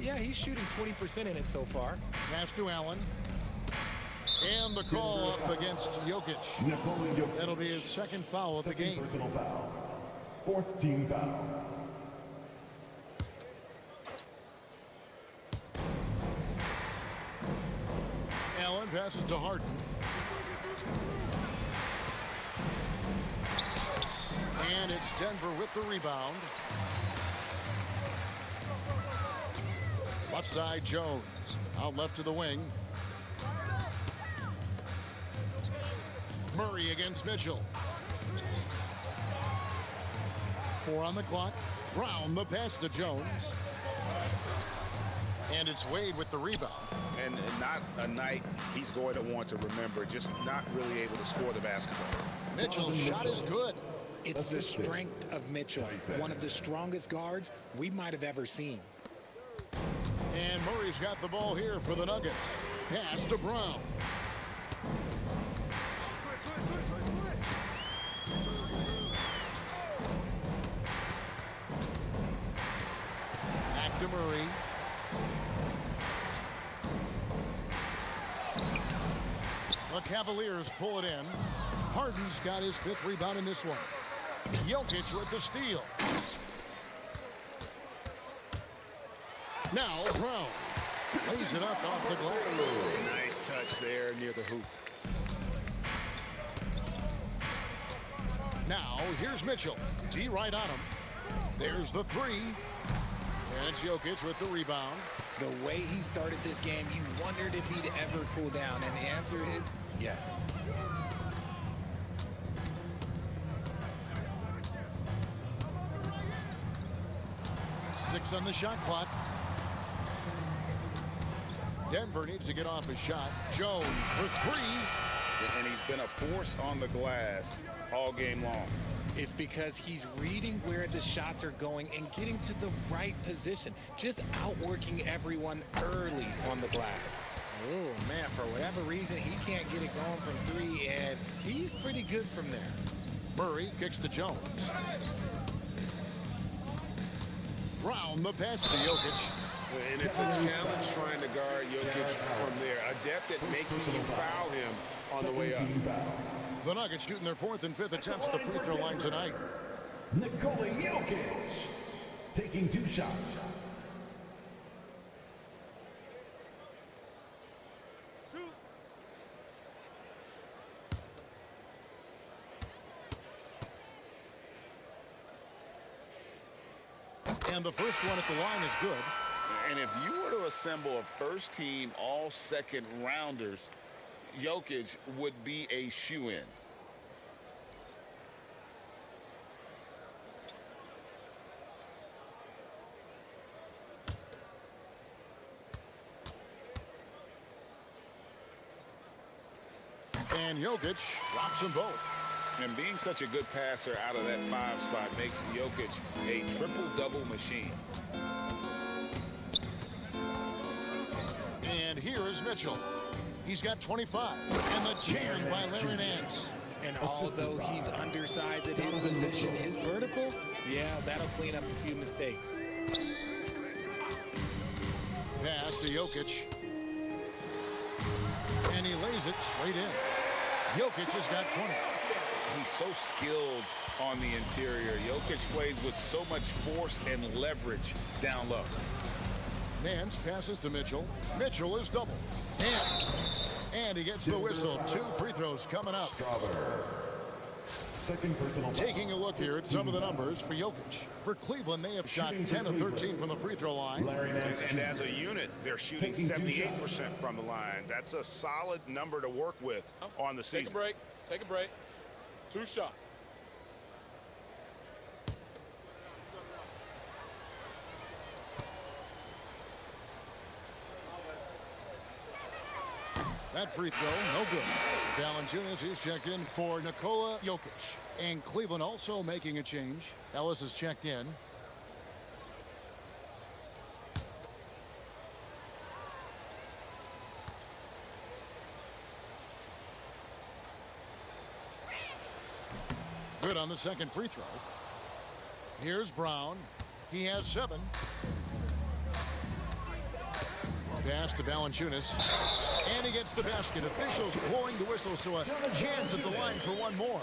B: Yeah, he's shooting 20% in it so far.
A: Pass to Allen. And the call up against Jokic.
E: Nikola Jokic.
A: That'll be his second foul of the game.
E: Personal foul. Fourth team foul.
A: Allen passes to Harden. And it's Denver with the rebound. Left side, Jones. Out left to the wing. Murray against Mitchell. 4 on the clock. Brown, the pass to Jones. And it's Wade with the rebound.
F: And not a night he's going to want to remember, just not really able to score the basketball.
A: Mitchell's shot is good.
B: It's the strength of Mitchell, one of the strongest guards we might have ever seen.
A: And Murray's got the ball here for the Nuggets. Pass to Brown. Back to Murray. The Cavaliers pull it in. Harden's got his 5th rebound in this one. Jokic with the steal. Now Brown lays it up off the glass.
F: Nice touch there near the hoop.
A: Now here's Mitchell. D right on him. There's the 3. And it's Jokic with the rebound.
B: The way he started this game, you wondered if he'd ever cool down, and the answer is yes.
A: Six on the shot clock. Denver needs to get off his shot. Jones for 3.
F: And he's been a force on the glass all game long.
B: It's because he's reading where the shots are going and getting to the right position. Just outworking everyone early on the glass. Oh, man, for whatever reason, he can't get it going from 3, and he's pretty good from there.
A: Murray kicks to Jones. Brown, the pass to Jokic.
F: And it's a challenge trying to guard Jokic from there. Adept at making you foul him on the way up.
A: The Nuggets shooting their 4th and 5th attempts at the free throw line tonight.
E: Nikola Jokic taking 2 shots.
A: And the first one at the line is good.
F: And if you were to assemble a first team all second rounders, Jokic would be a shoe-in.
A: And Jokic drops them both.
F: And being such a good passer out of that 5 spot makes Jokic a triple-double machine.
A: And here is Mitchell. He's got 25. And the jam by Larry Nance.
B: And although he's undersized at his position, his vertical, yeah, that'll clean up a few mistakes.
A: Pass to Jokic. And he lays it straight in. Jokic has got 20.
F: He's so skilled on the interior. Jokic plays with so much force and leverage down low.
A: Nance passes to Mitchell. Mitchell is double. Nance. And he gets the whistle. 2 free throws coming up.
E: Second personal foul.
A: Taking a look here at some of the numbers for Jokic. For Cleveland, they have shot 10 of 13 from the free throw line.
F: And as a unit, they're shooting 78% from the line. That's a solid number to work with on the season.
G: Take a break. Take a break. 2 shots.
A: That free throw, no good. Valanciunas is checked in for Nikola Jokic. And Cleveland also making a change. Ellis is checked in. Good on the second free throw. Here's Brown. He has 7. Pass to Valanciunas. And he gets the basket. Officials blowing the whistle, so a chance at the line for one more.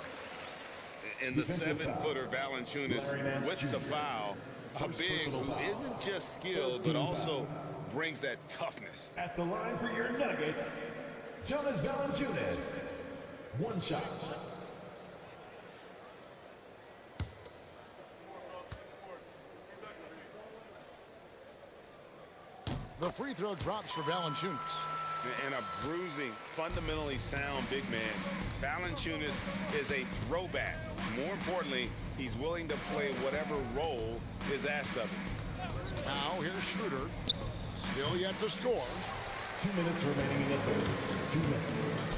F: And the 7-footer Valanciunas with the foul. A big who isn't just skilled, but also brings that toughness.
E: At the line for your Nuggets, Jonas Valanciunas. 1 shot.
F: The free throw drops for Valanciunas. And a bruising, fundamentally sound big man. Valanciunas is a throwback. More importantly, he's willing to play whatever role is asked of him.
A: Now here's Schroeder. Still yet to score.
E: 2 minutes remaining in the third. 2 minutes.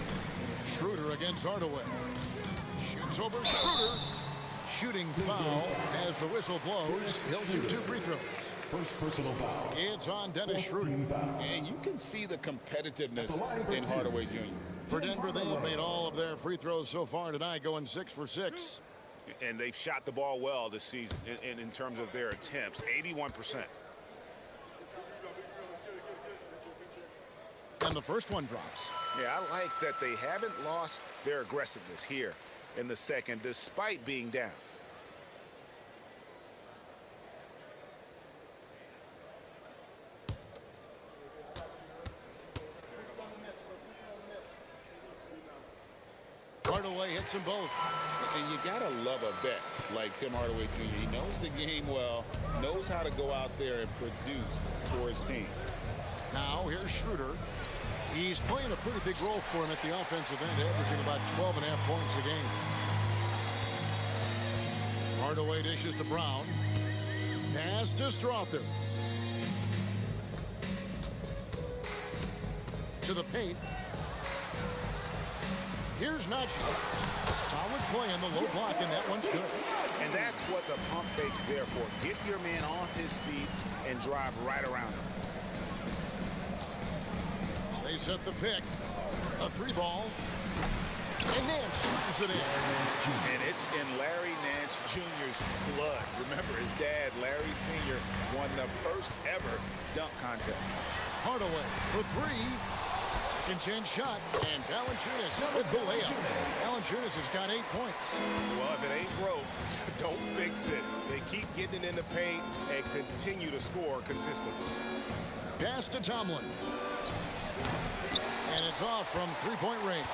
A: Schroeder against Hardaway. Shoots over Schroeder. Shooting foul as the whistle blows. He'll shoot 2 free throws.
E: First personal foul.
A: It's on Dennis Schroeder.
F: And you can see the competitiveness in Hardaway Jr.
A: For Denver, they have made all of their free throws so far tonight, going 6 for 6.
F: And they've shot the ball well this season in terms of their attempts, 81%.
A: And the first one drops.
C: Yeah, I like that they haven't lost their aggressiveness here in the second, despite being down.
A: Hardaway hits them both.
F: And you gotta love a vet like Tim Hardaway Jr. He knows the game well, knows how to go out there and produce for his team.
A: Now here's Schroeder. He's playing a pretty big role for him at the offensive end, averaging about 12.5 points a game. Hardaway dishes to Brown. Pass to Strother. To the paint. Here's Najee. Solid play in the low block, and that one's good.
C: And that's what the pump fake's there for. Get your man off his feet and drive right around him.
A: They set the pick. A 3-ball. And Nance slams it in.
C: And it's in Larry Nance Jr.'s blood. Remember, his dad, Larry Sr., won the first ever dunk contest.
A: Hardaway for 3. Second chance shot, and Valanciunas with the layup. Valanciunas has got 8 points.
C: Well, if it ain't broke, don't fix it. They keep getting it in the paint and continue to score consistently.
A: Pass to Tomlin. And it's off from 3-point range.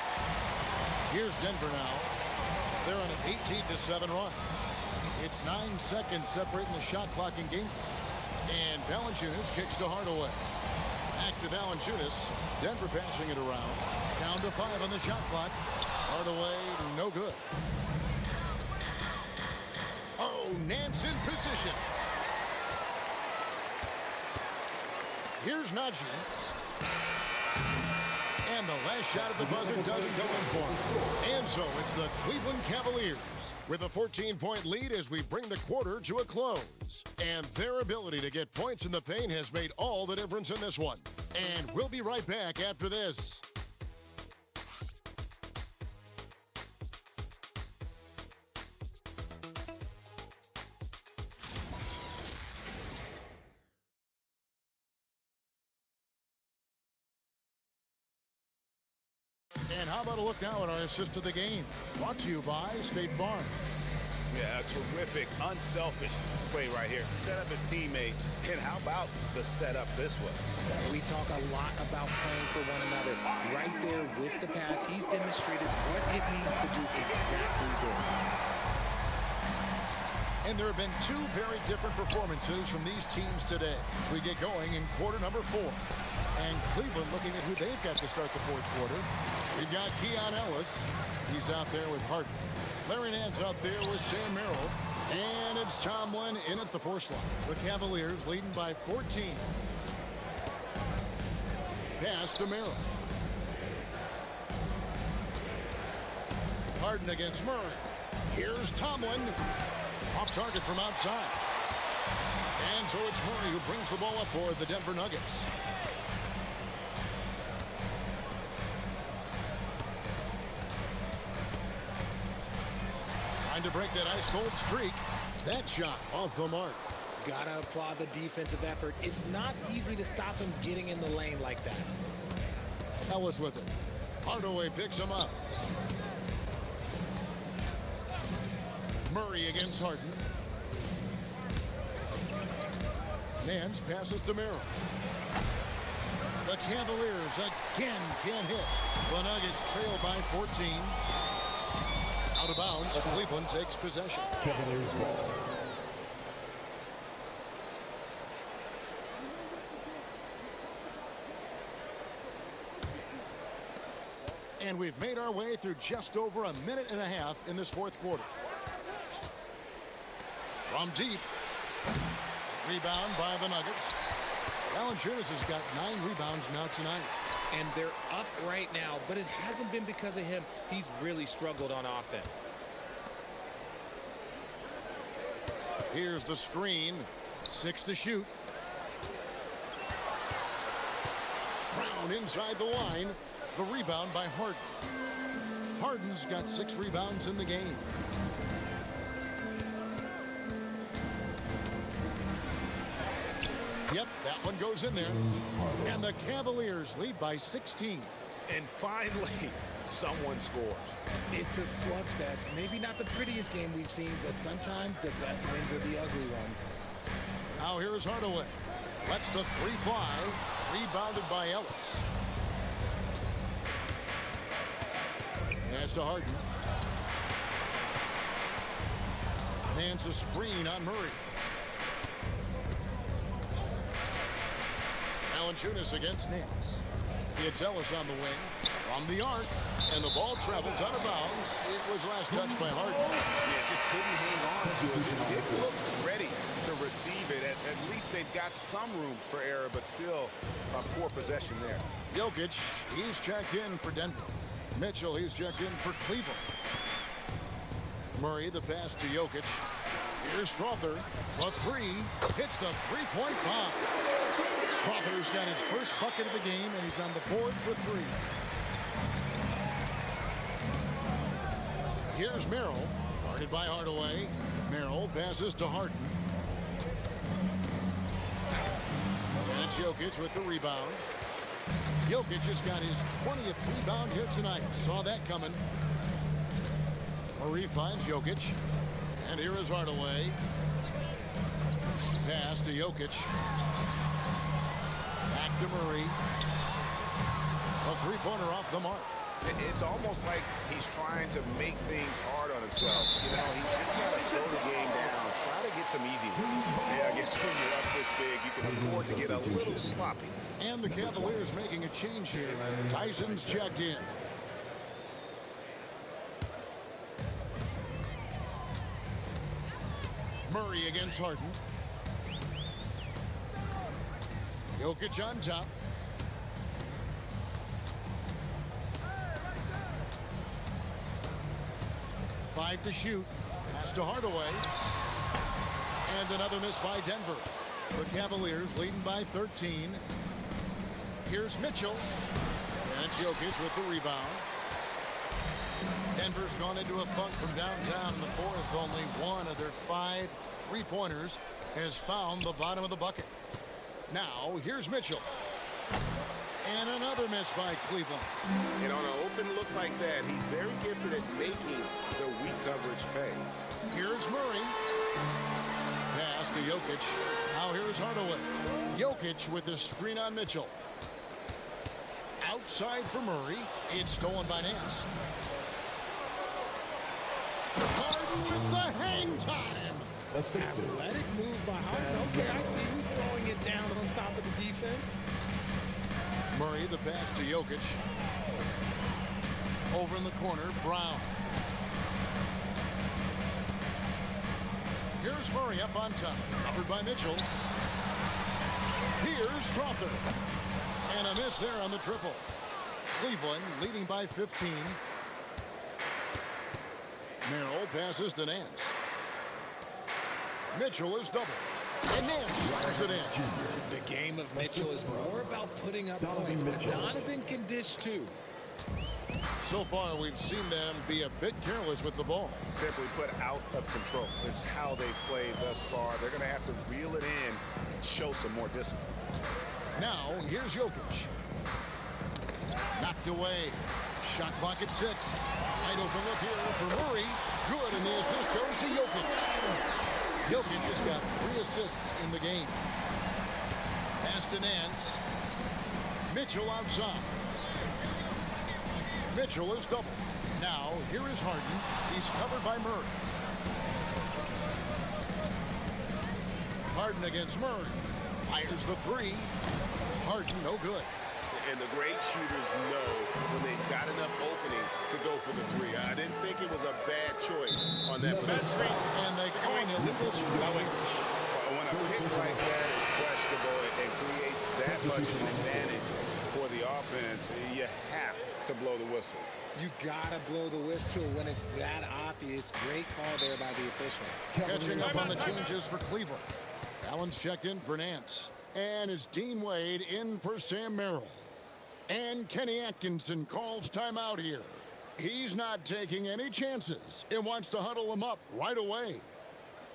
A: Here's Denver now. They're on an 18-7 run. It's 9 seconds separating the shot clock and game clock. And Valanciunas kicks to Hardaway. Back to Valanciunas. Denver passing it around. Down to 5 on the shot clock. Hardaway, no good. Oh, Nance in position. Here's Najee. And the the last shot at the buzzer doesn't go in for him. And so it's the Cleveland Cavaliers with a 14-point lead as we bring the quarter to a close. And their ability to get points in the paint has made all the difference in this one. And we'll be right back after this. And how about a look now at our assist of the game? Brought to you by State Farm.
C: Yeah, a terrific, unselfish play right here. Set up his teammate. And how about the setup this way?
B: We talk a lot about playing for one another. Right there with the pass, he's demonstrated what it means to do exactly this.
A: And there have been two very different performances from these teams today as we get going in quarter number 4. And Cleveland looking at who they've got to start the fourth quarter. We've got Keon Ellis. He's out there with Harden. Larry Nance out there with Sam Merrill. And it's Tomlin in at the 4 slot. The Cavaliers leading by 14. Pass to Merrill. Harden against Murray. Here's Tomlin. Off target from outside. And so it's Murray who brings the ball up for the Denver Nuggets. Trying to break that ice-cold streak. That shot off the mark.
B: Gotta applaud the defensive effort. It's not easy to stop him getting in the lane like that.
A: Ellis with it. Hardaway picks him up. Murray against Harden. Nance passes to Merrill. The Cavaliers again can't hit. The Nuggets trail by 14. Out of bounds, Cleveland takes possession.
E: Cavaliers ball.
A: And we've made our way through just over a minute and a half in this fourth quarter. From deep. Rebound by the Nuggets. Valanciunas has got 9 rebounds now tonight.
B: And they're up right now, but it hasn't been because of him. He's really struggled on offense.
A: Here's the screen. 6 to shoot. Brown inside the line. The rebound by Harden. Harden's got 6 rebounds in the game. Yep, that one goes in there. And the Cavaliers lead by 16.
C: And finally, someone scores.
B: It's a slugfest. Maybe not the prettiest game we've seen, but sometimes the best wins are the ugly ones.
A: Now here's Hardaway. Lets the 3 fly. Rebounded by Ellis. Pass to Harden. Nance a screen on Murray. Valanciunas against Nance. It's Ellis on the wing. From the arc. And the ball travels out of bounds. It was last touched by Harden.
C: Yeah, just couldn't hang on to it. It didn't look ready to receive it. At least they've got some room for error, but still a poor possession there.
A: Jokic, he's checked in for Denver. Mitchell, he's checked in for Cleveland. Murray, the pass to Jokic. Here's Strother. The 3 hits the 3-point bomb. Strother's got his first bucket of the game, and he's on the board for 3. Here's Merrill, guarded by Hardaway. Merrill passes to Harden. And it's Jokic with the rebound. Jokic has got his 20th rebound here tonight. Saw that coming. Murray finds Jokic. And here is Hardaway. Pass to Jokic. Back to Murray. A 3-pointer off the mark.
C: It's almost like he's trying to make things hard on himself. You know, he's just got to slow the game down. Try to get some easy ones. Yeah, I guess when you're up this big, you can afford to get a little sloppy.
A: And the Cavaliers making a change here. Tyson's checked in. Murray against Harden. Jokic on top. 5 to shoot. Pass to Hardaway. And another miss by Denver. The Cavaliers leading by 13. Here's Mitchell. And Jokic with the rebound. Denver's gone into a funk from downtown in the fourth. Only one of their 5 3-pointers has found the bottom of the bucket. Now, here's Mitchell. And another miss by Cleveland.
C: And on an open look like that, he's very gifted at making the weak coverage pay.
A: Here's Murray. Pass to Jokic. Now here's Hardaway. Jokic with the screen on Mitchell. Outside for Murray. It's stolen by Nance. Harden with the hang time.
B: Athletic move by Harden. Okay, I see you throwing it down on top of the defense.
A: Murray, the pass to Jokic. Over in the corner, Brown. Here's Murray up on top. Covered by Mitchell. Here's Strother. And a miss there on the triple. Cleveland leading by 15. Merrill passes to Nance. Mitchell is double. And Nance drives it in.
B: The game of Mitchell is more about putting up points, but Donovan can dish too.
A: So far, we've seen them be a bit careless with the ball.
C: Simply put, out of control is how they played thus far. They're going to have to reel it in and show some more discipline.
A: Now, here's Jokic. Knocked away. Shot clock at 6. Wide open look here for Murray. Good, and the assist goes to Jokic. Jokic has got 3 assists in the game. Pass to Nance. Mitchell outside. Mitchell is double. Now, here is Harden. He's covered by Murray. Harden against Murray. Fires the 3. Harden, no good.
C: And the great shooters know when they've got enough opening to go for the 3. I didn't think it was a bad choice on that screen.
A: And they call an illegal screen.
C: When a pick like that is questionable and creates that much of an advantage for the offense, you have to blow the whistle.
B: You gotta blow the whistle when it's that obvious. Great call there by the official.
A: Catching up on the changes for Cleveland. Allen's checked in for Nance. And it's Dean Wade in for Sam Merrill. And Kenny Atkinson calls timeout here. He's not taking any chances and wants to huddle them up right away.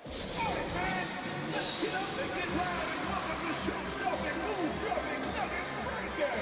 E: All right, man. Let's get up and get loud and welcome to show-stopping, move-dropping Nuggets breaker.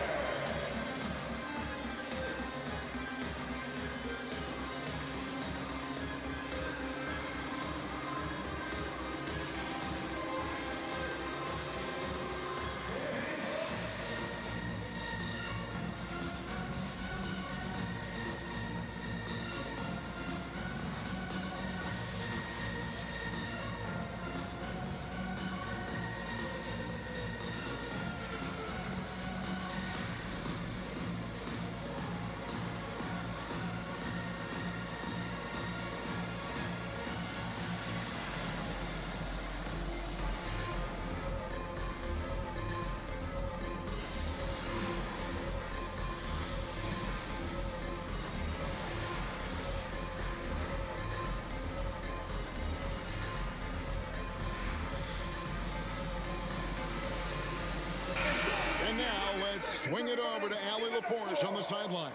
A: And now let's swing it over to Allie LaForce on the sideline.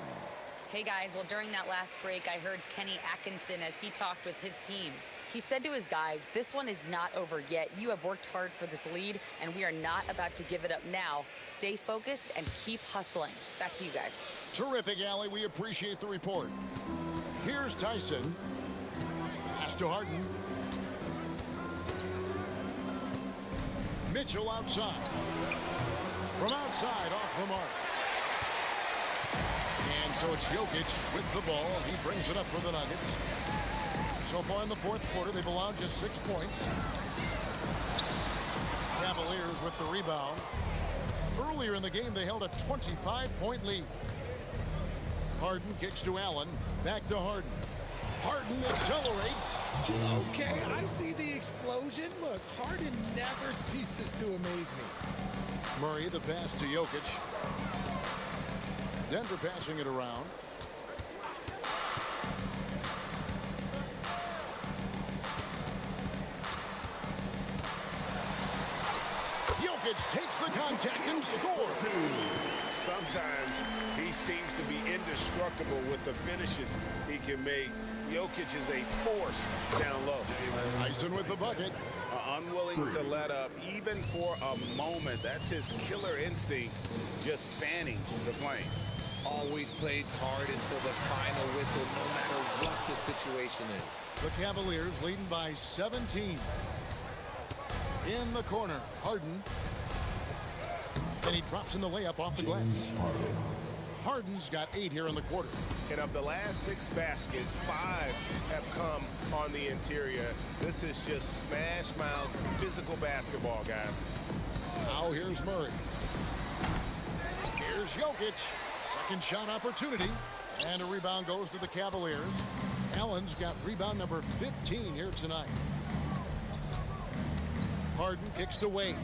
H: Hey guys, well during that last break I heard Kenny Atkinson as he talked with his team. He said to his guys, this one is not over yet. You have worked hard for this lead and we are not about to give it up now. Stay focused and keep hustling. Back to you guys.
A: Terrific, Allie. We appreciate the report. Here's Tyson. Pass to Harden. Mitchell outside. From outside, off the mark. And so it's Jokic with the ball. He brings it up for the Nuggets. So far in the fourth quarter, they've allowed just 6 points. Cavaliers with the rebound. Earlier in the game, they held a 25-point lead. Harden kicks to Allen. Back to Harden. Harden accelerates.
B: Okay, I see the explosion. Look, Harden never ceases to amaze me.
A: Murray, the pass to Jokic. Denver passing it around. Jokic takes the contact and scores.
F: Sometimes he seems to be indestructible with the finishes he can make. Jokic is a force down low.
A: Tyson with the bucket.
F: Unwilling to let up even for a moment. That's his killer instinct, just fanning the flame.
B: Always plays hard until the final whistle, no matter what the situation is.
A: The Cavaliers leading by 17. In the corner, Harden. And he drops in the layup off the glass. Harden's got 8 here in the quarter.
C: And of the last 6 baskets, 5 have come on the interior. This is just smash mouth physical basketball, guys.
A: Now here's Murray. Here's Jokic. Second shot opportunity. And a rebound goes to the Cavaliers. Allen's got rebound number 15 here tonight. Harden kicks to Wade.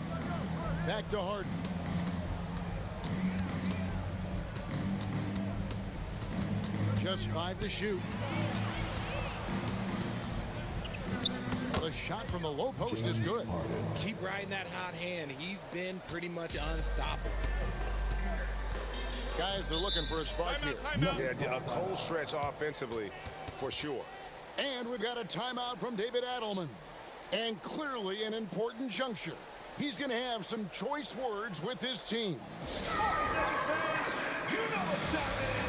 A: Back to Harden. Just 5 to shoot. The shot from the low post is good.
B: Keep riding that hot hand. He's been pretty much unstoppable.
A: Guys are looking for a spark here.
C: Yeah, a cold stretch offensively, for sure.
A: And we've got a timeout from David Adelman. And clearly an important juncture. He's going to have some choice words with his team.
E: All right, Nuggets fans, you know what's up, man.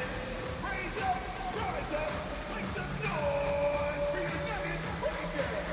E: Raise up, rise up, make some noise for your Nuggets right there.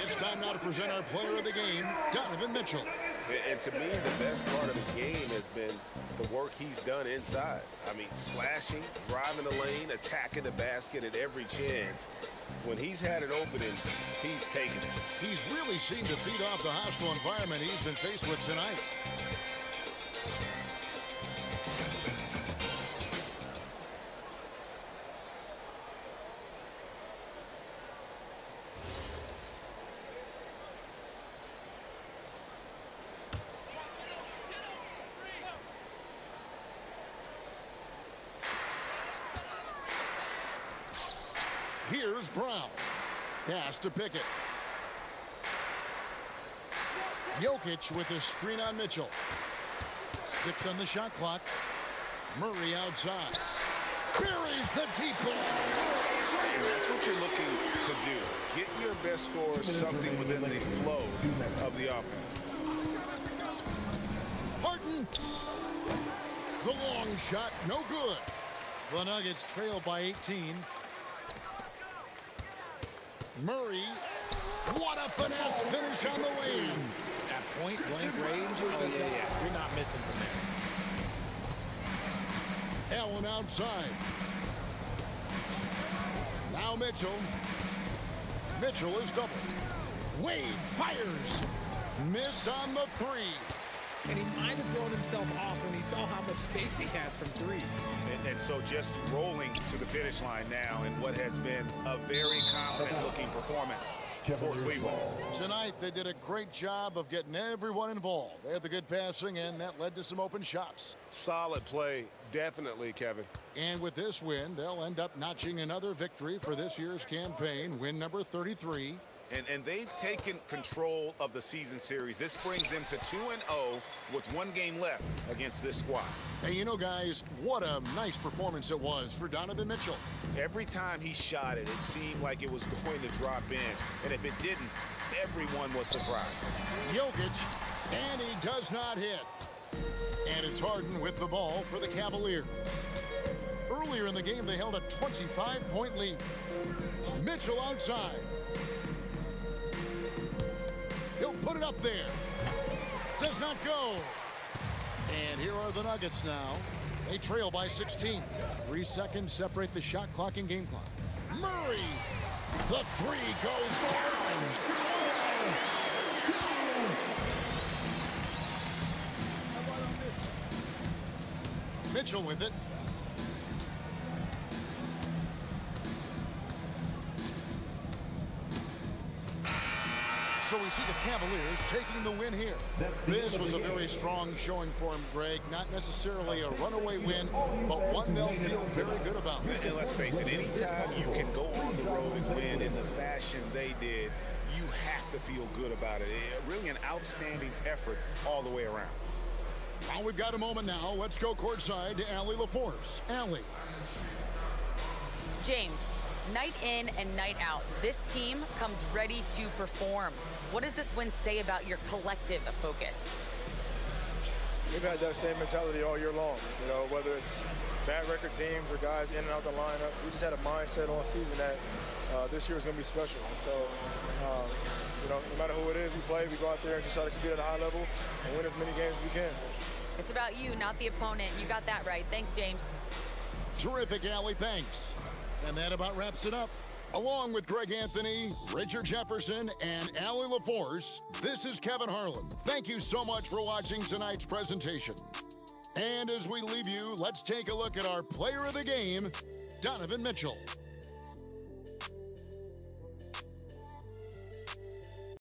A: It's time now to present our player of the game, Donovan Mitchell.
C: And to me, the best part of his game has been the work he's done inside. I mean, slashing, driving the lane, attacking the basket at every chance. When he's had an opening, he's taken it.
A: He's really seemed to feed off the hostile environment he's been faced with tonight. Here's Brown. Pass to Pickett. Jokic with a screen on Mitchell. 6 on the shot clock. Murray outside. Buries the deep ball.
C: And that's what you're looking to do. Get your best scorer something within the flow of the offense.
A: Harden. The long shot, no good. The Nuggets trail by 18. Murray, what a finesse finish on the wing.
B: At point-blank range, yeah, you're not missing from there.
A: Allen outside. Now Mitchell. Mitchell is doubled. Wade fires. Missed on the 3.
B: And he might have thrown himself off when he saw how much space he had from 3.
C: And so just rolling to the finish line now in what has been a very confident-looking performance for Cleveland.
A: Tonight, they did a great job of getting everyone involved. They had the good passing, and that led to some open shots.
C: Solid play, definitely, Kevin.
A: And with this win, they'll end up notching another victory for this year's campaign, win number 33.
C: And they've taken control of the season series. This brings them to 2-0 with 1 game left against this squad.
A: Hey, you know, guys, what a nice performance it was for Donovan Mitchell.
C: Every time he shot it, it seemed like it was going to drop in. And if it didn't, everyone was surprised.
A: Jokic, and he does not hit. And it's Harden with the ball for the Cavaliers. Earlier in the game, they held a 25-point lead. Mitchell outside. He'll put it up there. Does not go. And here are the Nuggets now. They trail by 16. 3 seconds separate the shot clock and game clock. Murray. The three goes down. Mitchell with it. So we see the Cavaliers taking the win here. This was a very strong showing for him, Greg. Not necessarily a runaway win, but one they'll feel very good about.
C: And let's face it, anytime you can go on the road and win in the fashion they did, you have to feel good about it. Really an outstanding effort all the way around.
A: Well, we've got a moment now. Let's go courtside to Allie LaForce. Allie.
H: James, night in and night out, this team comes ready to perform. What does this win say about your collective focus?
K: We've had that same mentality all year long. You know, whether it's bad record teams or guys in and out the lineups, we just had a mindset all season that this year is going to be special. And so, you know, no matter who it is we play, we go out there and just try to compete at a high level and win as many games as we can.
H: It's about you, not the opponent. You got that right. Thanks, James.
A: Terrific, Allie. Thanks. And that about wraps it up. Along with Greg Anthony, Richard Jefferson, and Allie LaForce, this is Kevin Harlan. Thank you so much for watching tonight's presentation. And as we leave you, let's take a look at our player of the game, Donovan Mitchell.